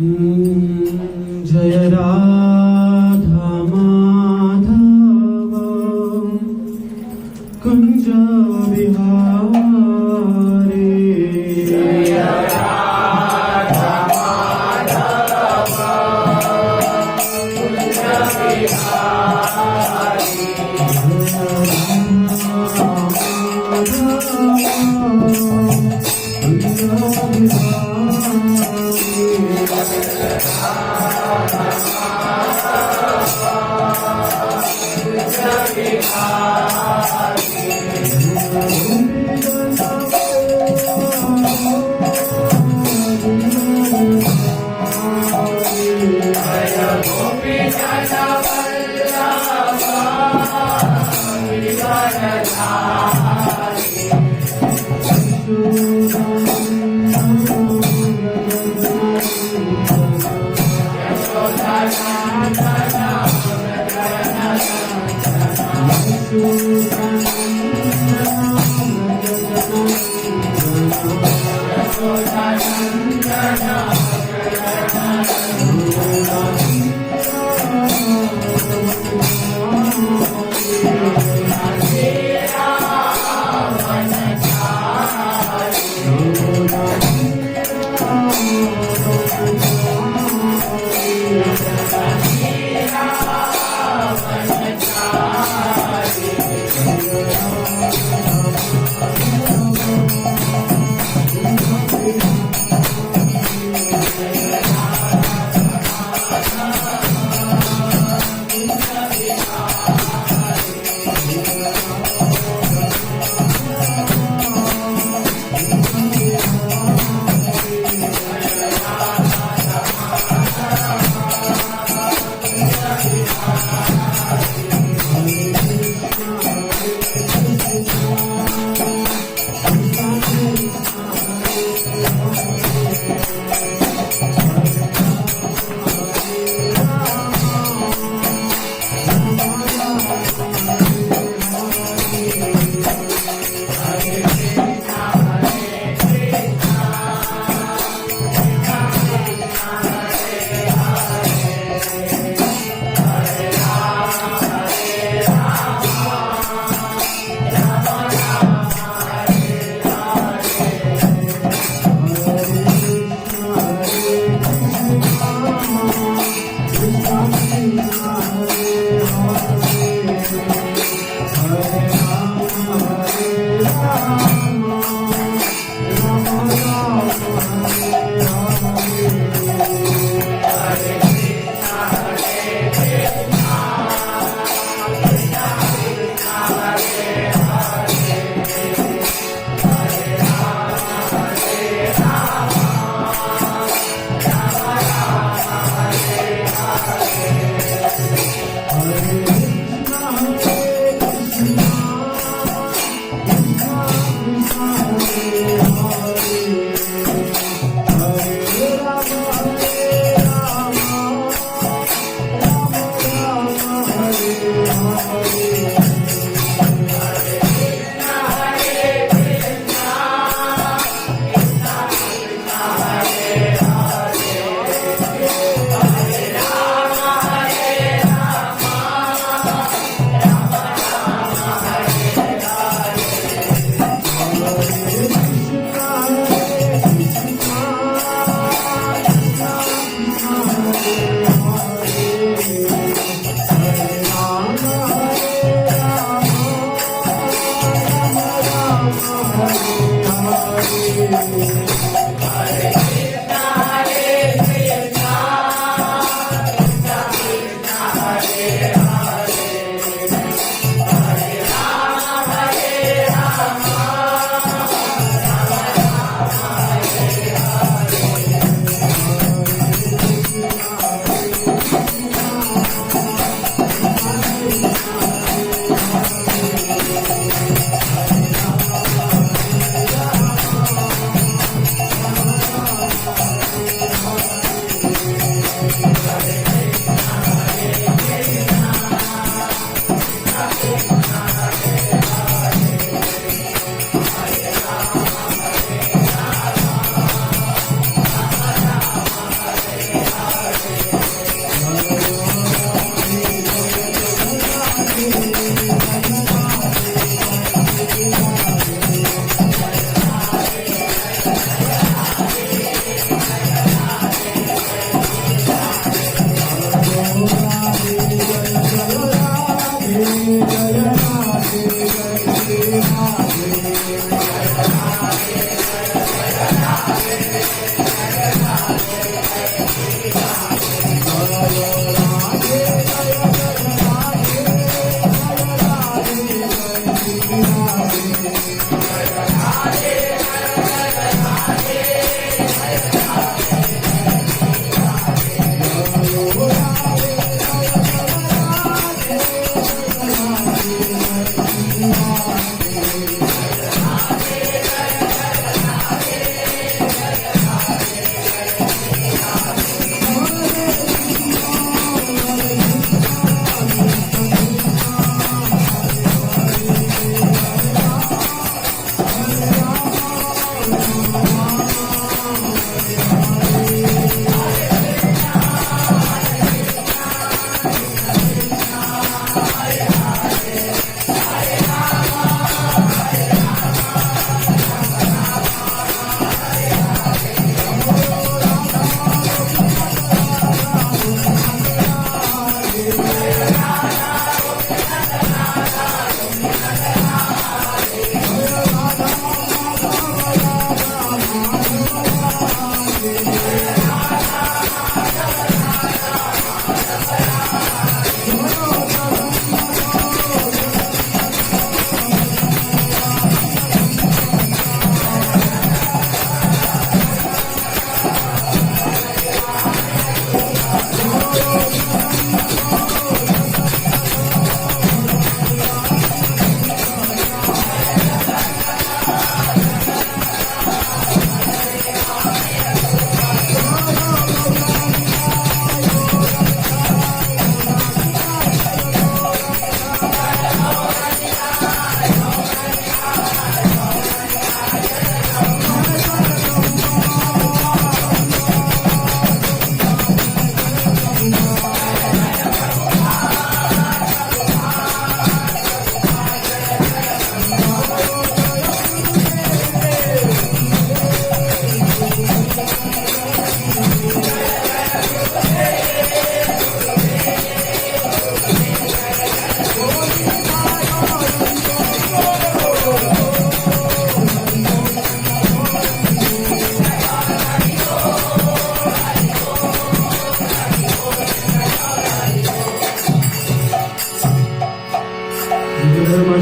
जय राधा माधव कुंज बिहारी जय राधा माधव कुंज बिहारी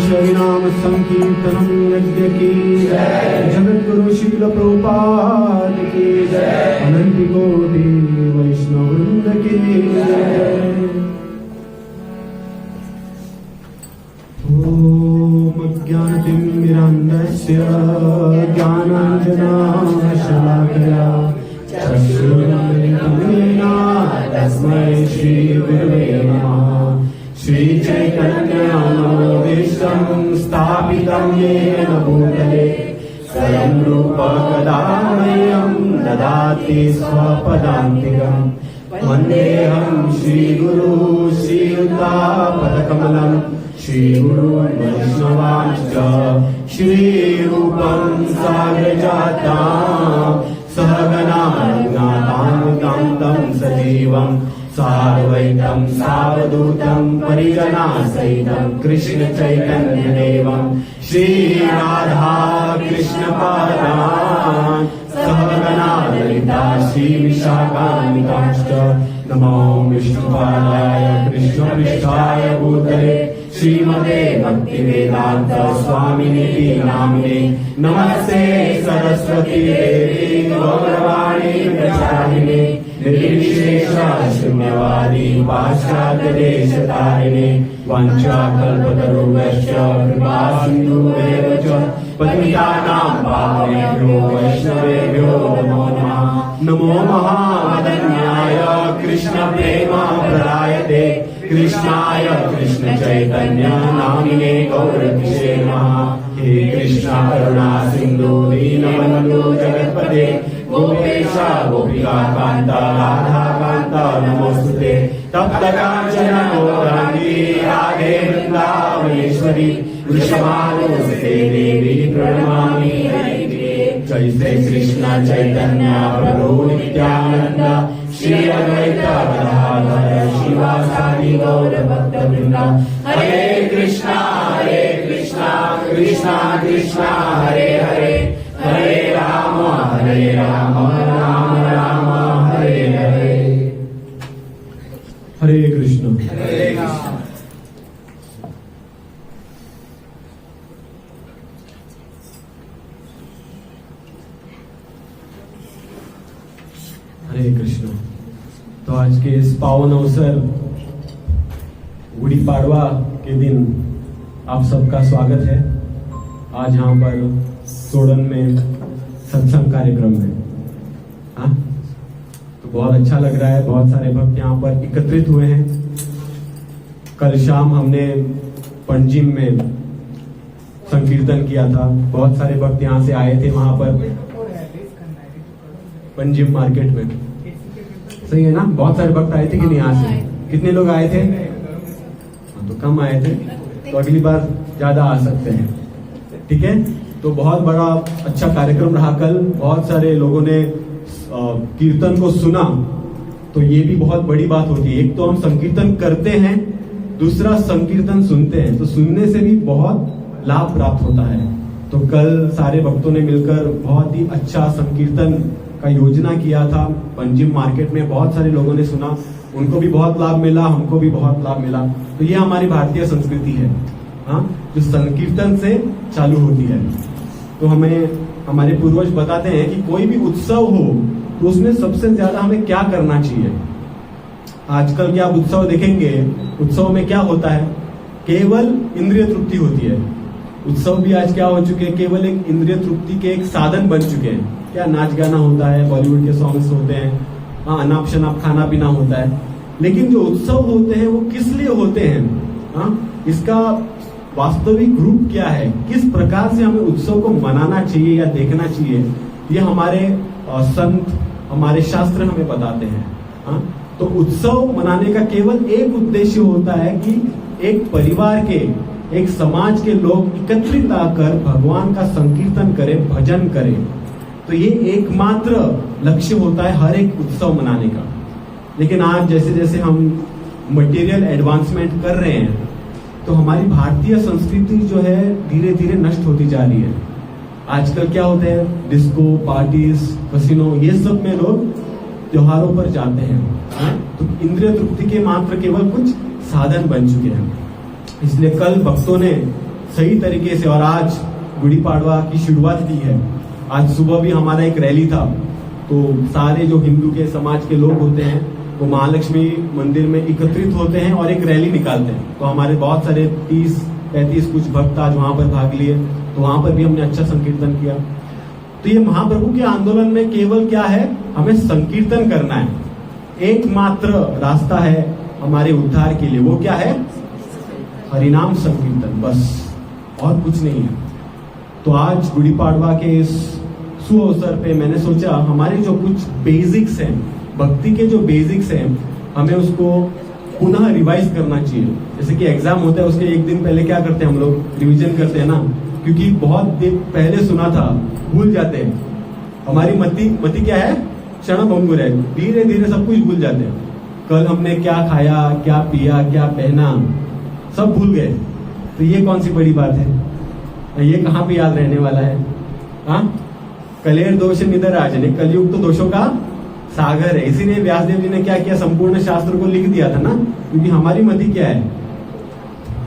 हरिनाम संकीर्तनम यज्ञ की जगत गुरु शील प्रभुपाद की अनंत कोटि वैष्णव वृंद की ओम अज्ञानतिमिरान्धस्य ज्ञानाञ्जनशलाकया चक्षुरुन्मिलितं येन तस्मै श्रीगुरवे नमः। श्रीचैतन्यमनोभीष्टं स्थापितं येन भूतले स्वयं रूप कदा मह्यं ददाति स्वपदान्तिकम्। वन्देऽहं श्रीगुरु श्रीयुतापदकमलं श्रीगुरु वैष्णवांश्च श्रीरूपं साग्रजातां सहगना रघुनाथान्वितां सजीवं साद्वैतं सावधूतं परिजनासहितं कृष्ण चैतन्य देवं श्रीराधा कृष्ण पादान् सहगना ललिता श्रीविशाखान्वितांश्च नमो विष्णुपादाय कृष्णपृष्ठाय भूतले श्रीमते भक्तिवेदांत स्वामिनिति नामिने नमस्ते सरस्वती देवी गौरवाणी प्रचारिणे निर्विशेष शून्यवादी पाश्चात्य देशतारिणे वंशाकल्पतरुभ्यश्च कृपा सिन्धुभ्येव च पतितानां पावनेभ्यो वैष्णवेभ्यो नमो नमः। नमो महावदन्याय कृष्ण प्रेम प्रदायते कृष्णाय कृष्ण चैतन्य नामिने गौरकिसे नमः। हे कृष्ण करुणा सिंधु दीनबंधु जगत्पते गोपेश गोपिका कांत राधा कांत नमोस्तुते। तप्त कांचन गौरांगी राधे वृंदावनेश्वरी वृषभानुसुते देवी प्रणमामि हरिप्रिये। जय श्री कृष्ण चैतन्य प्रभु नित्यानंद श्री अद्वैत गदाधर शिवासादि गौर भक्तवृंद। हरे कृष्णा कृष्णा कृष्णा हरे हरे हरे राम राम राम हरे हरे। हरे कृष्ण। हरे कृष्ण। तो आज के इस पावन अवसर गुड़ी पाड़वा के दिन आप सबका स्वागत है। आज यहाँ पर सोडन में सत्संग कार्यक्रम में तो बहुत अच्छा लग रहा है। बहुत सारे भक्त यहाँ पर एकत्रित हुए हैं। कल शाम हमने पंजिम में संकीर्तन किया था। बहुत सारे भक्त यहाँ से आए थे वहां पर पंजिम मार्केट में। सही है ना? बहुत सारे भक्त आए थे कि नहीं? यहाँ से कितने लोग आए थे? तो कम आए थे, तो अगली बार ज्यादा आ सकते हैं। ठीक है, तो बहुत बड़ा अच्छा कार्यक्रम रहा कल। बहुत सारे लोगों ने कीर्तन को सुना, तो ये भी बहुत बड़ी बात होती है। एक तो हम संकीर्तन करते हैं, दूसरा संकीर्तन सुनते हैं, तो सुनने से भी बहुत लाभ प्राप्त होता है। तो कल सारे भक्तों ने मिलकर बहुत ही अच्छा संकीर्तन का योजना किया था। पंजिम मार्केट में बहुत सारे लोगों ने सुना, उनको भी बहुत लाभ मिला, हमको भी बहुत लाभ मिला। तो ये हमारी भारतीय संस्कृति है, हाँ, जो संकीर्तन से चालू होती है। तो हमें हमारे पूर्वज बताते हैं कि कोई भी उत्सव हो तो उसमें सबसे ज्यादा हमें क्या करना चाहिए। आजकल के आप उत्सव देखेंगे, उत्सव में क्या होता है? केवल इंद्रिय तृप्ति होती है। उत्सव भी आज क्या हो चुके हैं? केवल एक इंद्रिय तृप्ति के एक साधन बन चुके हैं। क्या नाच गाना होता है, बॉलीवुड के सॉन्ग्स होते हैं, हाँ, अनाप शनाप खाना पीना होता है। लेकिन जो उत्सव होते हैं वो किस लिए होते हैं? हाँ, इसका वास्तविक रूप क्या है? किस प्रकार से हमें उत्सव को मनाना चाहिए या देखना चाहिए? ये हमारे संत, हमारे शास्त्र हमें बताते हैं। हाँ, तो उत्सव मनाने का केवल एक उद्देश्य होता है कि एक परिवार के, एक समाज के लोग एकत्रित आकर भगवान का संकीर्तन करें, भजन करें। तो ये एकमात्र लक्ष्य होता है हर एक उत्सव मनाने का। लेकिन आज जैसे जैसे हम मटेरियल एडवांसमेंट कर रहे हैं, तो हमारी भारतीय संस्कृति जो है धीरे धीरे नष्ट होती जा रही है। आजकल क्या होते हैं? डिस्को, पार्टीज, कसिनो, ये सब में लोग त्योहारों पर जाते हैं। तो इंद्रिय तृप्ति के मात्र केवल कुछ साधन बन चुके हैं। इसलिए कल भक्तों ने सही तरीके से। और आज गुड़ी पाड़वा की शुरुआत की है। आज सुबह भी हमारा एक रैली था, तो सारे जो हिंदू के समाज के लोग होते हैं वो महालक्ष्मी मंदिर में एकत्रित होते हैं और एक रैली निकालते हैं। तो हमारे बहुत सारे 30-35 कुछ भक्त आज वहां पर भाग लिए, तो वहां पर भी हमने अच्छा संकीर्तन किया। तो ये महाप्रभु के आंदोलन में केवल क्या है, हमें संकीर्तन करना है। एकमात्र रास्ता है हमारे उद्धार के लिए, वो क्या है, हरिनाम संकीर्तन, बस और कुछ नहीं है। तो आज गुड़ी पाड़वा के इस सुअवसर पे मैंने सोचा हमारे जो कुछ बेसिक्स हैं, भक्ति के जो बेसिक्स हैं, हमें उसको पुनः रिवाइज करना चाहिए। जैसे कि एग्जाम होता है उसके एक दिन पहले क्या करते हैं हम लोग, रिवीजन करते हैं ना, क्योंकि बहुत दिन पहले सुना था भूल जाते हैं। हमारी मति क्या है, क्षण भंगुर है, धीरे धीरे सब कुछ भूल जाते हैं। कल हमने क्या खाया, क्या पिया, क्या पहना, सब भूल गए। तो ये कौन सी बड़ी बात है, ये कहाँ पे याद रहने वाला है। हाँ, कलेर दोष निधर राजने, कलयुग तो दोषों का सागर है। इसीलिए व्यासदेव जी ने क्या किया, संपूर्ण शास्त्र को लिख दिया था ना, क्योंकि हमारी मति क्या है,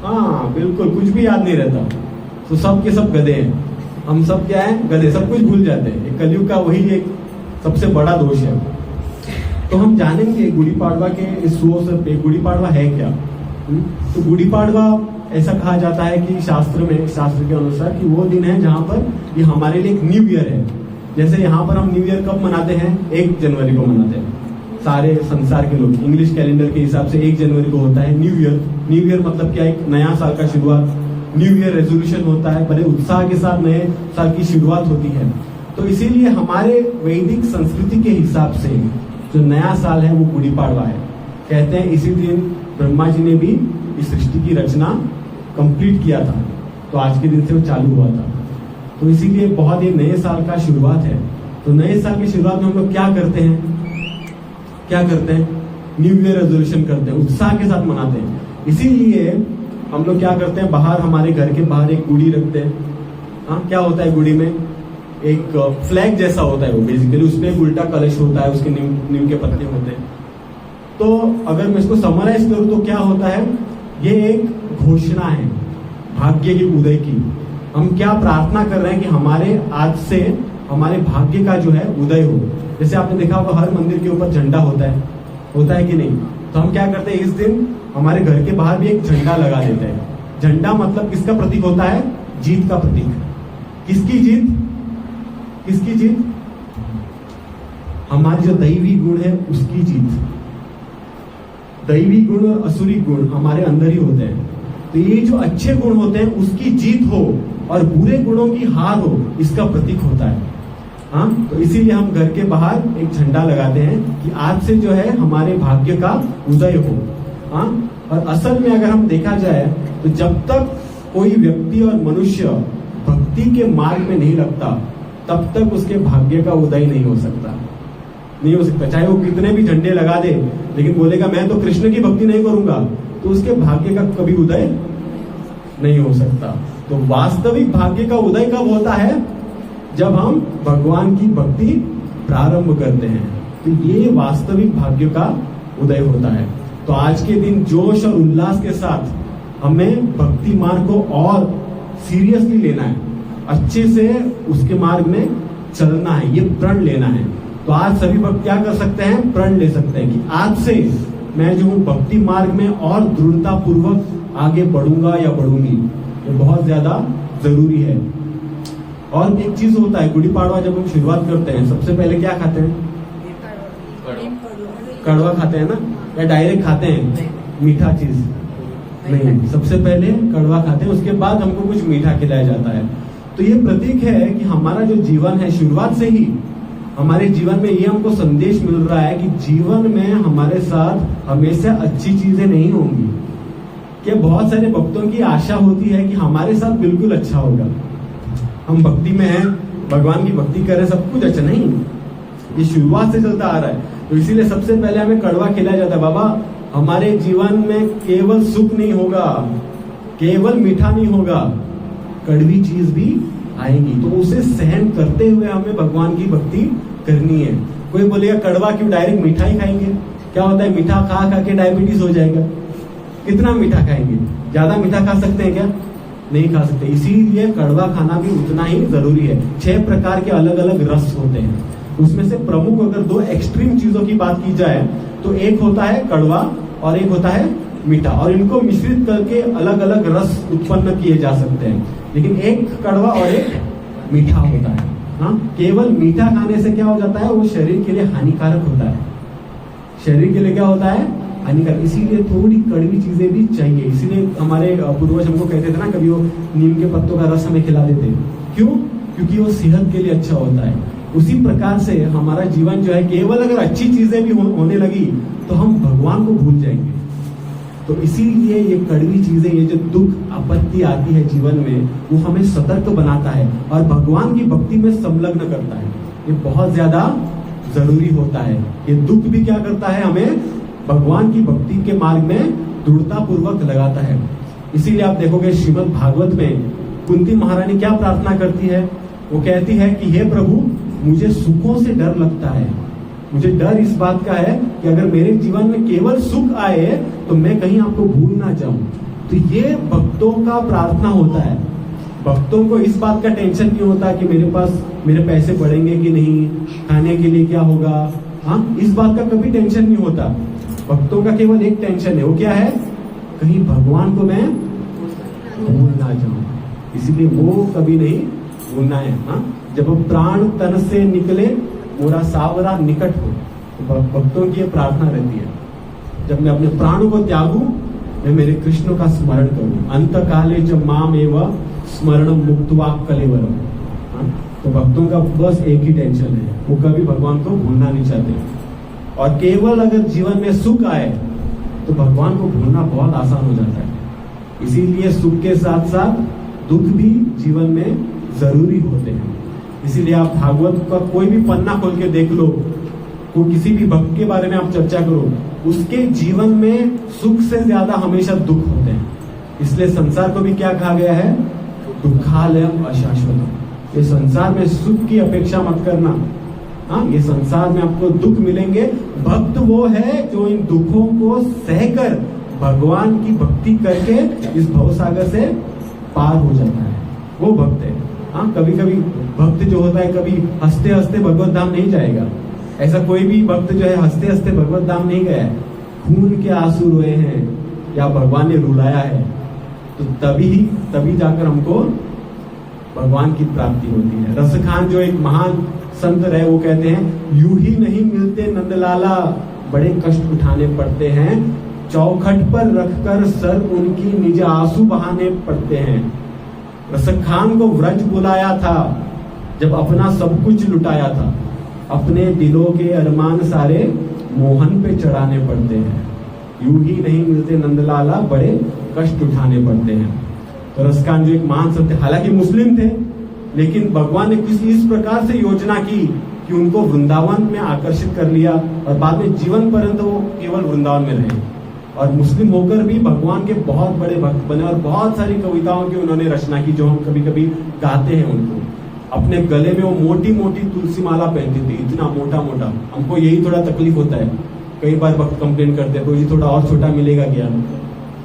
हाँ बिल्कुल कुछ भी याद नहीं रहता। तो सब के सब गधे हैं, हम सब क्या है, गधे, सब कुछ भूल जाते हैं। कलयुग का वही एक सबसे बड़ा दोष है। तो हम जानेंगे गुड़ी पाड़वा के इस सुअवसर पे गुड़ी पाड़वा है क्या। तो गुड़ी पाड़वा ऐसा कहा जाता है कि शास्त्र के अनुसार कि वो दिन है जहां पर ये हमारे लिए एक न्यू ईयर है। जैसे यहाँ पर हम न्यू ईयर कब मनाते हैं, 1 जनवरी को मनाते हैं सारे संसार के लोग। इंग्लिश कैलेंडर के हिसाब से 1 जनवरी को होता है न्यू ईयर। न्यू ईयर मतलब क्या, एक नया साल का शुरुआत, न्यू ईयर रेजोल्यूशन होता है, बड़े उत्साह के साथ नए साल की शुरुआत होती है। तो इसीलिए हमारे वैदिक संस्कृति के हिसाब से जो नया साल है वो गुड़ी पाड़वा है। कहते हैं इसी दिन ब्रह्मा जी ने भी इस सृष्टि की रचना कंप्लीट किया था, तो आज के दिन से वो चालू हुआ था। तो इसीलिए बहुत ही नए साल का शुरुआत है। तो नए साल की शुरुआत में हम लोग क्या करते हैं, न्यू ईयर रेजोल्यूशन करते हैं, उत्साह के साथ मनाते हैं। इसीलिए हम लोग क्या करते हैं, बाहर हमारे घर के बाहर एक गुड़ी रखते हैं। हाँ, क्या होता है गुड़ी में, एक फ्लैग जैसा होता है वो, बेसिकली उसमें एक उल्टा कलश होता है, उसके नीम के पत्ते होते हैं। तो अगर मैं इसको समराइज करूं तो क्या होता है, ये एक घोषणा है भाग्य की उदय की। हम क्या प्रार्थना कर रहे हैं कि हमारे आज से हमारे भाग्य का जो है उदय हो। जैसे आपने देखा होगा हर मंदिर के ऊपर झंडा होता है कि नहीं। तो हम क्या करते हैं, इस दिन हमारे घर के बाहर भी एक झंडा लगा देते हैं। झंडा मतलब किसका प्रतीक होता है, जीत का प्रतीक। किसकी जीत, हमारी जो दैवी गुण है उसकी जीत। दैवी गुण और असुरी गुण हमारे अंदर ही होते हैं। तो ये जो अच्छे गुण होते हैं उसकी जीत हो और बुरे गुणों की हार हो, इसका प्रतीक होता है। हाँ, तो इसीलिए हम घर के बाहर एक झंडा लगाते हैं कि आज से जो है हमारे भाग्य का उदय हो। हाँ, और असल में अगर हम देखा जाए तो जब तक कोई व्यक्ति और मनुष्य भक्ति के मार्ग में नहीं लगता तब तक उसके भाग्य का उदय नहीं हो सकता। चाहे वो कितने भी झंडे लगा दे, लेकिन बोलेगा मैं तो कृष्ण की भक्ति नहीं करूंगा, तो उसके भाग्य का कभी उदय नहीं हो सकता। तो वास्तविक भाग्य का उदय कब होता है, जब हम भगवान की भक्ति प्रारंभ करते हैं, तो ये वास्तविक भाग्य का उदय होता है। तो आज के दिन जोश और उल्लास के साथ हमें भक्ति मार्ग को और सीरियसली लेना है, अच्छे से उसके मार्ग में चलना है, ये प्रण लेना है। तो आज सभी भक्त क्या कर सकते हैं, प्रण ले सकते हैं कि आज से मैं जो हूँ भक्ति मार्ग में और दृढ़ता पूर्वक आगे बढ़ूंगा या बढ़ूंगी। ये बहुत ज्यादा जरूरी है। और एक चीज होता है, गुड़ी पाड़वा जब हम शुरुआत करते हैं सबसे पहले क्या खाते हैं, कड़वा खाते हैं ना, या डायरेक्ट खाते हैं मीठा चीज? नहीं, सबसे पहले कड़वा खाते हैं, उसके बाद हमको कुछ मीठा खिलाया जाता है। तो ये प्रतीक है कि हमारा जो जीवन है, शुरुआत से ही हमारे जीवन में ये हमको संदेश मिल रहा है कि जीवन में हमारे साथ हमेशा अच्छी चीजें नहीं होंगी। कि बहुत सारे भक्तों की आशा होती है कि हमारे साथ बिल्कुल अच्छा होगा, हम भक्ति में हैं, भगवान की भक्ति कर रहे, सब कुछ अच्छा। नहीं, ये शुरुआत से चलता आ रहा है। तो इसीलिए सबसे पहले हमें कड़वा खिलाया जाता है। बाबा, हमारे जीवन में केवल सुख नहीं होगा, केवल मीठा नहीं होगा, कड़वी चीज भी आएगी। तो उसे सहन करते हुए हमें भगवान की भक्ति करनी है। कोई बोलेगा कड़वा क्यों, डायरेक्ट मीठा ही खाएंगे? क्या होता है, मीठा खा खा के डायबिटीज हो जाएगा। कितना मीठा खाएंगे, ज्यादा मीठा खा सकते हैं क्या? नहीं खा सकते। इसीलिए कड़वा खाना भी उतना ही जरूरी है। 6 प्रकार के अलग अलग रस होते हैं, उसमें से प्रमुख अगर 2 एक्सट्रीम चीजों की बात की जाए तो एक होता है कड़वा और एक होता है मीठा, और इनको मिश्रित करके अलग अलग रस उत्पन्न किए जा सकते हैं, लेकिन एक कड़वा और एक मीठा होता है। हाँ, केवल मीठा खाने से क्या हो जाता है, वो शरीर के लिए हानिकारक होता है। शरीर के लिए क्या होता है, हानिकारक। इसीलिए थोड़ी कड़वी चीजें भी चाहिए। इसीलिए हमारे पूर्वज हमको कहते थे ना, कभी वो नीम के पत्तों का रस हमें खिला देते। क्यों? क्योंकि वो सेहत के लिए अच्छा होता है। उसी प्रकार से हमारा जीवन जो है, केवल अगर अच्छी चीजें भी होने लगी तो हम भगवान को भूल जाएंगे। तो इसीलिए ये कड़वी चीजें, ये जो दुख आपत्ति आती है जीवन में, वो हमें सतर्क बनाता है और भगवान की भक्ति में संलग्न करता है। ये बहुत ज्यादा जरूरी होता है। ये दुख भी क्या करता है, हमें भगवान की भक्ति के मार्ग में दृढ़ता पूर्वक लगाता है। इसीलिए आप देखोगे श्रीमद् भागवत में कुंती महारानी क्या प्रार्थना करती है, वो कहती है कि हे प्रभु, मुझे सुखों से डर लगता है। मुझे डर इस बात का है कि अगर मेरे जीवन में केवल सुख आए तो मैं कहीं आपको भूल ना जाऊं। तो ये भक्तों का प्रार्थना होता है। भक्तों को इस बात का टेंशन नहीं होता कि मेरे पास मेरे पैसे बढ़ेंगे कि नहीं, खाने के लिए क्या होगा। हाँ, इस बात का कभी टेंशन नहीं होता। भक्तों का केवल एक टेंशन है, वो क्या है, कहीं भगवान को मैं भूल ना जाऊं। इसीलिए वो कभी नहीं भूलना है। हाँ, जब प्राण तन से निकले मोरा सावरा निकट हो, तो भक्तों की ये प्रार्थना रहती है, जब मैं अपने प्राणों को त्यागूं, मैं मेरे कृष्ण का स्मरण करूं। अंत काले जब माम एवं स्मरण मुक्तवा कलेवरम। तो भक्तों का बस एक ही टेंशन है, वो कभी भगवान को भूलना नहीं चाहते। और केवल अगर जीवन में सुख आए तो भगवान को भूलना बहुत आसान हो जाता है। इसीलिए सुख के साथ साथ दुख भी जीवन में जरूरी होते हैं। इसीलिए आप भागवत का कोई भी पन्ना खोल के देख लो, को किसी भी भक्त के बारे में आप चर्चा करो, उसके जीवन में सुख से ज्यादा हमेशा दुख होते हैं। इसलिए संसार को भी क्या कहा गया है, दुखालयम अशाश्वतम। ये संसार में सुख की अपेक्षा मत करना। हाँ, ये संसार में आपको दुख मिलेंगे। भक्त वो है जो इन दुखों को सहकर भगवान की भक्ति करके इस भवसागर से पार हो जाता है, वो भक्त है। हाँ, कभी कभी भक्त जो होता है, कभी हंसते हंसते भगवत धाम नहीं जाएगा। ऐसा कोई भी भक्त जो है हंसते हंसते भगवत धाम नहीं गया है। खून के आंसू रोए हैं या भगवान ने रुलाया है, तो तभी जाकर हमको भगवान की प्राप्ति होती है। रसखान जो एक महान संत रहे, वो कहते हैं, यूं ही नहीं मिलते नंदलाला, बड़े कष्ट उठाने पड़ते हैं। चौखट पर रखकर सर उनकी निज आंसू बहाने पड़ते हैं। रसखान को व्रज बुलाया था जब अपना सब कुछ लुटाया था। अपने दिलों के अरमान सारे मोहन पे चढ़ाने पड़ते हैं। यूं ही नहीं मिलते नंदलाला, बड़े कष्ट उठाने पड़ते हैं। तो रसखान जो एक महान संत, हालांकि मुस्लिम थे, लेकिन भगवान ने किसी इस प्रकार से योजना की कि उनको वृंदावन में आकर्षित कर लिया और बाद में जीवन पर्यंत वो केवल वृंदावन में रहे। और मुस्लिम होकर भी भगवान के बहुत बड़े भक्त बने और बहुत सारी कविताओं की उन्होंने रचना की, जो हम कभी कभी गाते हैं उनको। अपने गले में वो मोटी मोटी तुलसी माला पहनती थी, इतना मोटा मोटा। हमको यही थोड़ा तकलीफ होता है, कई बार भक्त कंप्लेन करते हैं, ये थोड़ा और छोटा मिलेगा क्या,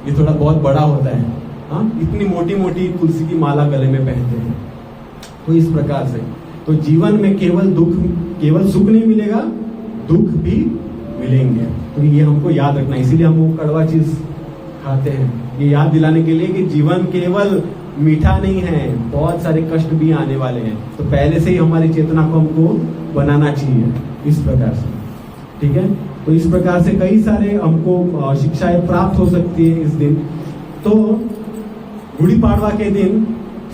ये थोड़ा बहुत बड़ा होता है। हाँ, इतनी मोटी मोटी तुलसी की माला गले में पहनते हैं। तो इस प्रकार से तो जीवन में केवल सुख नहीं मिलेगा, दुख भी मिलेंगे। तो ये हमको याद रखना, इसीलिए हम वो कड़वा चीज खाते हैं, ये याद दिलाने के लिए कि जीवन केवल मीठा नहीं है, बहुत सारे कष्ट भी आने वाले हैं। तो पहले से ही हमारी चेतना को हमको बनाना चाहिए इस प्रकार से। ठीक है, तो इस प्रकार से कई सारे हमको शिक्षाएं प्राप्त हो सकती है इस दिन। तो गुड़ी पाड़वा के दिन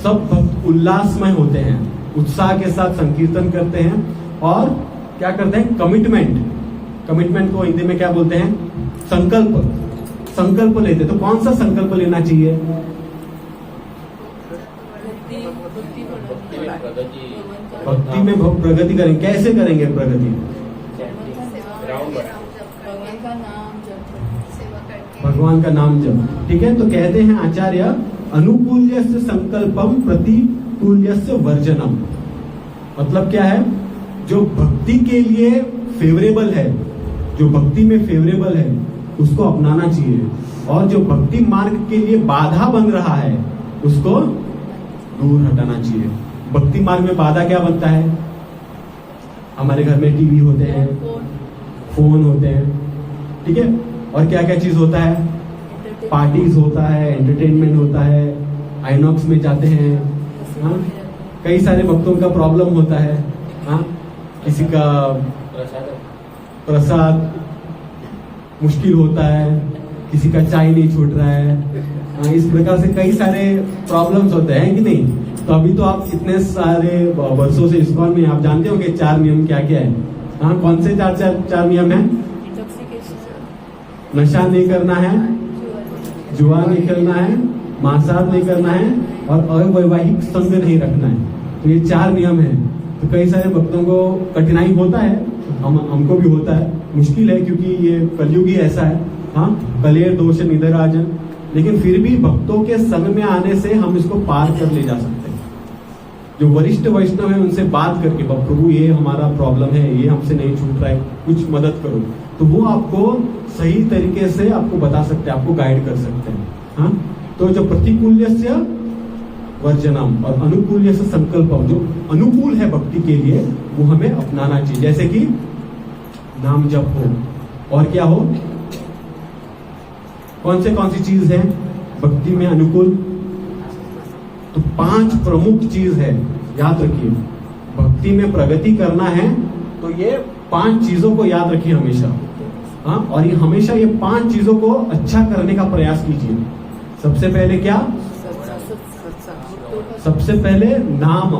सब भक्त उल्लासमय होते हैं, उत्साह के साथ संकीर्तन करते हैं और क्या करते हैं, कमिटमेंट को हिंदी में क्या बोलते हैं, संकल्प लेते हैं। तो कौन सा संकल्प लेना चाहिए, भक्ति में प्रगति करेंगे। कैसे करेंगे प्रगति, भगवान का नाम जप। ठीक है, तो कहते हैं आचार्य, अनुकूल्यस्य संकल्पम प्रतिकूल्यस्य वर्जनम। मतलब क्या है, जो भक्ति के लिए फेवरेबल है, जो भक्ति में फेवरेबल है, उसको अपनाना चाहिए। और जो भक्ति मार्ग के लिए बाधा बन रहा है, उसको दूर हटाना चाहिए। भक्ति मार्ग में बाधा क्या बनता है? हमारे घर में टीवी होते हैं, फोन होते हैं, ठीक है, और क्या क्या चीज होता है? पार्टीज होता है, एंटरटेनमेंट होता है, आइनॉक्स में जाते हैं। हाँ, कई सारे भक्तों का प्रॉब्लम होता है। हाँ, किसी का प्रसाद मुश्किल होता है, किसी का चाय नहीं छूट रहा है। हाँ, इस प्रकार से कई सारे प्रॉब्लम्स होते हैं कि नहीं? तो अभी तो आप इतने सारे वर्षों से इस्कॉन में आप जानते होंगे 4 नियम क्या क्या है। हाँ, कौन से चार नियम है? नशा नहीं करना है, जुआ नहीं खेलना है, मांसाहार नहीं करना है और अवैवाहिक संग नहीं रखना है। तो ये 4 नियम है। तो कई सारे भक्तों को कठिनाई होता है, हमको भी होता है, मुश्किल है, क्योंकि ये कलयुग ही ऐसा है। हाँ, कलेर दोष निधराजन, लेकिन फिर भी भक्तों के संग में आने से हम इसको पार कर ले जा सकते हैं। जो वरिष्ठ वैष्णव है उनसे बात करके, प्रभु ये हमारा प्रॉब्लम है, ये हमसे नहीं छूट रहा है, कुछ मदद करो, तो वो आपको सही तरीके से आपको बता सकते हैं, आपको गाइड कर सकते हैं। हाँ, तो जो प्रतिकूल्यस्य वर्जनम और अनुकूल्यस्य संकल्पम, जो अनुकूल है भक्ति के लिए वो हमें अपनाना चाहिए। जैसे कि नाम जप हो, और क्या हो, कौन सी चीज है भक्ति में अनुकूल? तो 5 प्रमुख चीज है, याद रखिए। भक्ति में प्रगति करना है तो ये 5 चीजों को याद रखिए हमेशा। हाँ, और ये हमेशा ये 5 चीजों को अच्छा करने का प्रयास कीजिए। सबसे पहले क्या? सबसे पहले नाम।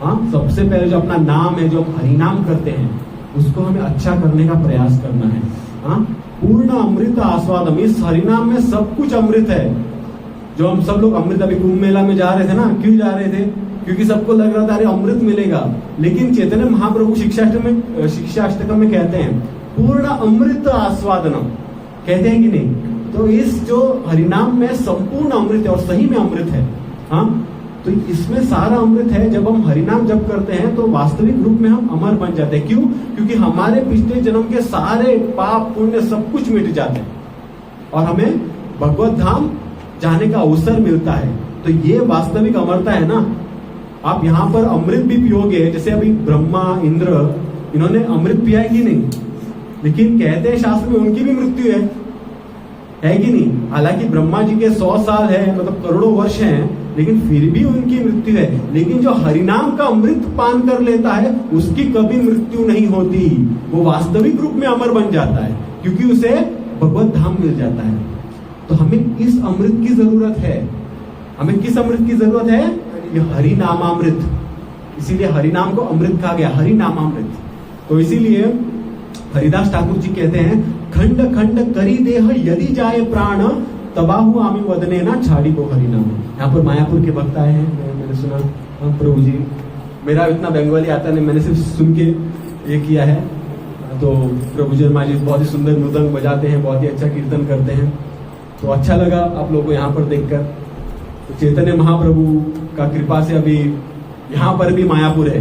हाँ, सबसे पहले जो अपना नाम है, जो हरिनाम करते हैं, उसको हमें अच्छा करने का प्रयास करना है। हाँ, पूर्ण अमृत आस्वादम, इस हरिनाम में सब कुछ अमृत है। जो हम सब लोग अमृत, अभी कुंभ मेला में जा रहे थे ना, क्यों जा रहे थे? क्योंकि सबको लग रहा था अरे अमृत मिलेगा। लेकिन चैतन्य महाप्रभु शिक्षाष्टकम में कहते हैं पूर्ण अमृत आस्वादनम, कहते हैं कि नहीं? तो इस जो हरिनाम में संपूर्ण अमृत है, और सही में अमृत है। हाँ, तो इसमें सारा अमृत है। जब हम हरिनाम जप करते हैं तो वास्तविक रूप में हम अमर बन जाते हैं। क्यों? क्योंकि हमारे पिछले जन्म के सारे पाप पुण्य सब कुछ मिट जाते हैं और हमें भगवत धाम जाने का अवसर मिलता है। तो ये वास्तविक अमरता है ना। आप यहाँ पर अमृत भी पियोगे, जैसे अभी ब्रह्मा इंद्र इन्होंने अमृत पिया है कि नहीं? लेकिन कहते हैं शास्त्र में उनकी भी मृत्यु है कि नहीं? हालांकि ब्रह्मा जी के 100 साल है, मतलब करोड़ों वर्ष हैं, लेकिन फिर भी उनकी मृत्यु है। लेकिन जो हरिनाम का अमृत पान कर लेता है उसकी कभी मृत्यु नहीं होती, वो वास्तविक रूप में अमर बन जाता है, क्योंकि उसे भगवत धाम मिल जाता है। तो हमें इस अमृत की जरूरत है। हमें किस अमृत की जरूरत है? ये हरिनामामृत। इसीलिए हरिनाम को अमृत कहा गया, हरिनामामृत। तो इसीलिए हरिदास ठाकुर जी कहते हैं खंड खंड करी देह यदि जाए प्राण तबाहु आमी वदने ना छाड़ी को हरिनाम। यहाँ पर मायापुर के भक्त आए हैं, मैंने सुना। प्रभु जी, मेरा इतना बंगाली आता नहीं, मैंने सिर्फ सुन के ये किया है। तो प्रभु जी जी बहुत ही सुंदर मृदंग बजाते हैं, बहुत ही अच्छा कीर्तन करते हैं। तो अच्छा लगा आप लोगों को यहाँ पर देखकर। तो चैतन्य महाप्रभु का कृपा से अभी यहाँ पर भी मायापुर है,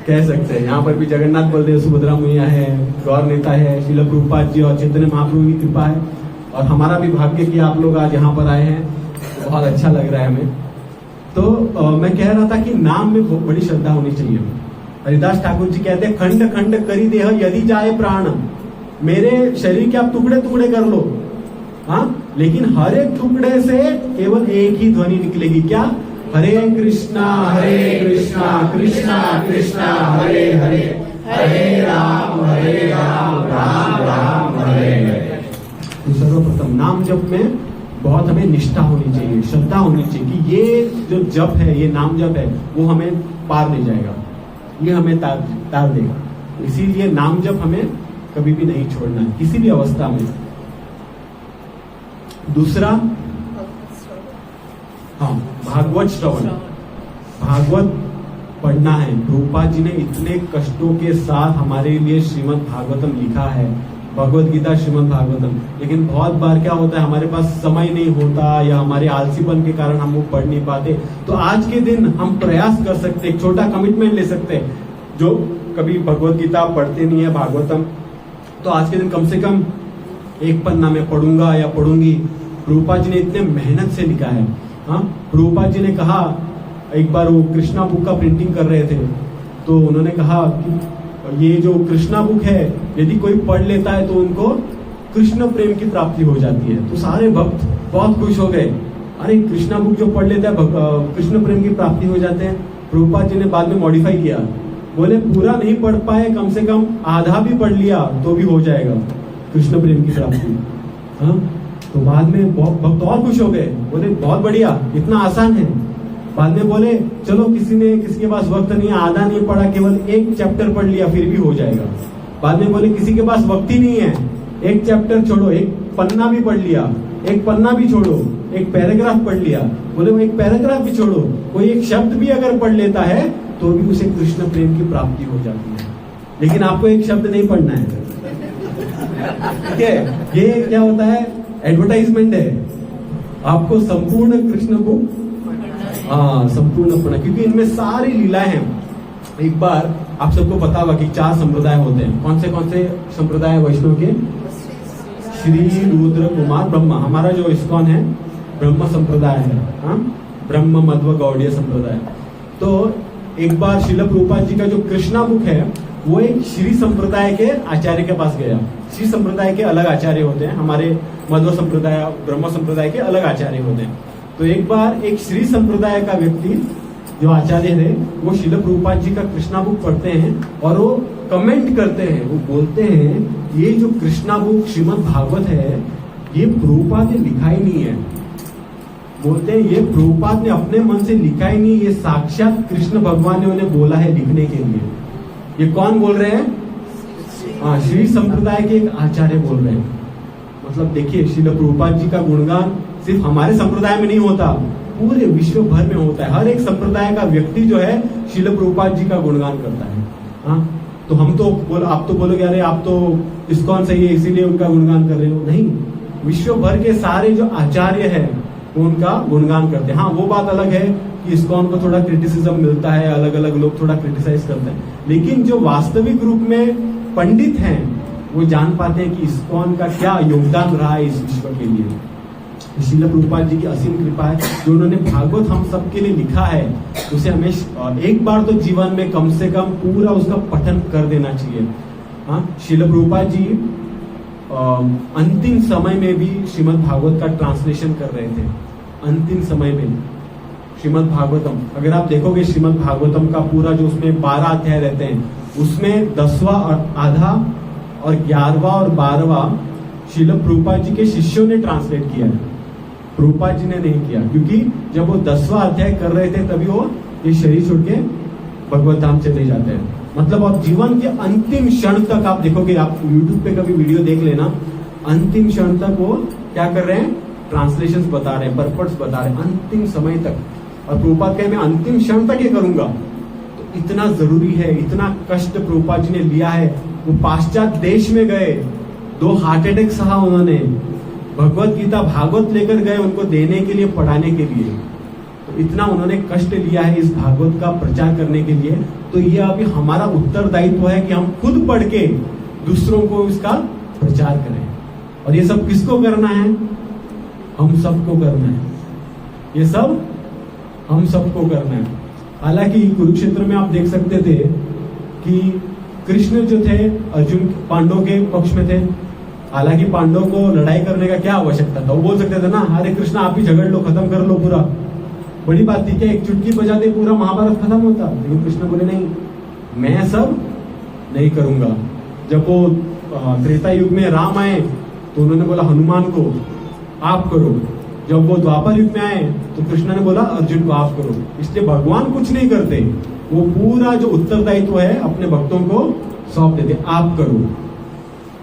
कह सकते हैं। यहाँ पर भी जगन्नाथ बलदेव सुभद्रा मैया है, गौर नेता है, श्रील प्रभुपाद जी और चैतन्य महाप्रभु की कृपा है। और हमारा भी भाग्य कि आप लोग आज यहाँ पर आए हैं, तो बहुत अच्छा लग रहा है हमें। तो मैं कह रहा था कि नाम में बहुत बड़ी श्रद्धा होनी चाहिए। हरिदास ठाकुर जी कहते हैं खंड खंड करी देह यदि जाए प्राण, मेरे शरीर के आप टुकड़े टुकड़े कर लो, हाँ, लेकिन हर एक टुकड़े से केवल एक ही ध्वनि निकलेगी, क्या? हरे कृष्णा कृष्णा कृष्णा हरे हरे, हरे राम राम राम हरे हरे। तो सर्वप्रथम नाम जप में बहुत हमें निष्ठा होनी चाहिए, श्रद्धा होनी चाहिए कि ये जो जप है, ये नाम जप है, वो हमें पार ले जाएगा, ये हमें तार देगा। इसीलिए नाम जप हमें कभी भी नहीं छोड़ना है, किसी भी अवस्था में। दूसरा, हाँ, भागवत श्रवण, भागवत पढ़ना है। प्रभुपाद जी ने इतने कष्टों के साथ हमारे लिए श्रीमद् भागवतम लिखा है, भगवत गीता श्रीमद् भागवतम। लेकिन बहुत बार क्या होता है, हमारे पास समय नहीं होता या हमारे आलसीपन के कारण हम वो पढ़ नहीं पाते। तो आज के दिन हम प्रयास कर सकते, एक छोटा कमिटमेंट ले सकते हैं। जो कभी भगवत गीता पढ़ते नहीं है, भागवतम, तो आज के दिन कम से कम एक पन्ना में पढ़ूंगा या पढ़ूंगी। प्रभुपाद जी ने इतने मेहनत से लिखा है। हाँ, प्रभुपाद जी ने कहा, एक बार वो कृष्णा बुक का प्रिंटिंग कर रहे थे, तो उन्होंने कहा कि ये जो कृष्णा बुक है यदि कोई पढ़ लेता है तो उनको कृष्ण प्रेम की प्राप्ति हो जाती है। तो सारे भक्त बहुत खुश हो गए, अरे कृष्णा बुक जो पढ़ लेता है कृष्ण प्रेम की प्राप्ति हो जाते हैं। प्रभुपाद जी ने बाद में मॉडिफाई किया, बोले पूरा नहीं पढ़ पाए, कम से कम आधा भी पढ़ लिया तो भी हो जाएगा कृष्ण प्रेम की प्राप्ति। हाँ, तो बाद में बहुत भक्त और खुश हो गए, बोले बहुत बढ़िया, इतना आसान है। बाद में बोले चलो किसी के पास वक्त नहीं है, आधा नहीं पढ़ा, केवल एक चैप्टर पढ़ लिया फिर भी हो जाएगा। बाद में बोले किसी के पास वक्त ही नहीं है, एक चैप्टर छोड़ो, एक पन्ना भी पढ़ लिया, एक पन्ना भी छोड़ो, एक पैराग्राफ पढ़ लिया, बोले वो एक पैराग्राफ भी छोड़ो, कोई एक शब्द भी अगर पढ़ लेता है तो भी उसे कृष्ण प्रेम की प्राप्ति हो जाती है। लेकिन आपको एक शब्द नहीं पढ़ना है, ठीक है? ये क्या होता है, एडवर्टाइजमेंट है। आपको संपूर्ण कृष्ण बुक संपूर्ण पढ़ना, क्योंकि इनमें सारी लीलाएं हैं। एक बार आप सबको पता होगा कि 4 संप्रदाय होते हैं। कौन से संप्रदाय वैष्णव के? श्री रुद्र कुमार ब्रह्मा। हमारा जो इस्कॉन है ब्रह्म संप्रदाय है, हाँ, ब्रह्म मध्व गौड़ीय संप्रदाय। तो एक बार श्रील प्रभुपाद जी का जो कृष्णा बुक है वो एक श्री संप्रदाय के आचार्य के पास गया। श्री संप्रदाय के अलग आचार्य होते हैं, हमारे मध्व संप्रदाय ब्रह्म संप्रदाय के अलग आचार्य होते हैं। तो एक बार एक श्री संप्रदाय का व्यक्ति जो आचार्य थे वो श्रील प्रभुपाद जी का कृष्णा बुक पढ़ते हैं और वो कमेंट करते हैं, वो बोलते हैं ये जो कृष्णा बुक श्रीमद् भागवत है ये प्रभुपाद ने लिखा ही नहीं है। बोलते हैं ये प्रभुपाद ने अपने मन से लिखा ही नहीं, ये साक्षात कृष्ण भगवान ने उन्हें बोला है लिखने के लिए। ये कौन बोल रहे हैं? हाँ, श्री संप्रदाय के एक आचार्य बोल रहे हैं। मतलब देखिए, श्रील प्रभुपाद जी का गुणगान सिर्फ हमारे संप्रदाय में नहीं होता, पूरे विश्व भर में होता है। हर एक संप्रदाय का व्यक्ति जो है श्रील प्रभुपाद जी का गुणगान करता है। हाँ, तो आप तो बोलोगे अरे आप तो इस्कॉन सही है इसीलिए उनका गुणगान कर रहे हो। नहीं, विश्व भर के सारे जो आचार्य है वो उनका गुणगान करते हैं। हाँ, वो बात अलग है कि इस्कॉन को थोड़ा क्रिटिसिज्म मिलता है, अलग अलग लोग थोड़ा क्रिटिसाइज करते हैं, लेकिन जो वास्तविक रूप में पंडित हैं वो जान पाते हैं कि इस्कॉन का क्या योगदान रहा है इस विश्व के लिए। श्रील प्रभुपाद जी की असीम कृपा है, जो उन्होंने भागवत हम सबके लिए लिखा है उसे हमें एक बार तो जीवन में कम से कम पूरा उसका पठन कर देना चाहिए। हाँ, श्रील प्रभुपाद जी अंतिम समय में भी श्रीमद् भागवत का ट्रांसलेशन कर रहे थे। अंतिम समय में श्रीमद् भागवतम, अगर आप देखोगे श्रीमद् भागवतम का पूरा जो उसमें 12 अध्याय रहते हैं उसमें 10वां आधा और 11वां और 12वां श्रील प्रभुपाद जी के शिष्यों ने ट्रांसलेट किया है, प्रभुपाद जी ने नहीं किया, क्योंकि जब वो 10वां अध्याय कर रहे थे तभी वो ये शरीर छोड़ के भगवत धाम चले जाते हैं। मतलब आप जीवन के अंतिम क्षण तक आप देखोगे, आप यूट्यूब पे कभी वीडियो देख लेना, अंतिम क्षण तक वो क्या कर रहे हैं, ट्रांसलेशंस बता रहे हैं, परपट्स बता रहे हैं अंतिम समय तक। और प्रभुपाद कहे मैं अंतिम क्षण तक ये करूंगा। तो इतना जरूरी है, इतना कष्ट प्रभुपाद जी ने लिया है। वो पाश्चात्य देश में गए, 2 हार्ट अटैक सहा उन्होंने, भगवत गीता भागवत लेकर गए उनको देने के लिए, पढ़ाने के लिए। तो इतना उन्होंने कष्ट लिया है इस भागवत का प्रचार करने के लिए। तो ये अभी हमारा उत्तरदायित्व है कि हम खुद पढ़ के दूसरों को इसका प्रचार करें। और ये सब किसको करना है? हम सबको करना है, ये सब हम सबको करना है। हालांकि कुरुक्षेत्र में आप देख सकते थे कि कृष्ण जो थे अर्जुन पांडव के पक्ष में थे। हालांकि पांडव को लड़ाई करने का क्या आवश्यकता था, वो बोल सकते थे ना अरे कृष्ण आप ही झगड़ लो, खत्म कर लो, पूरा बड़ी बात थी क्या, एक चुटकी बजा दे पूरा महाभारत खत्म होता। लेकिन कृष्ण बोले नहीं, मैं सब नहीं करूंगा। जब वो त्रेता युग में राम आए तो उन्होंने बोला हनुमान को आप करो। जब वो द्वापर युग में आए तो कृष्ण ने बोला अर्जुन को आप करो। इसलिए भगवान कुछ नहीं करते, वो पूरा जो उत्तरदायित्व है अपने भक्तों को सौंप देते, आप करो,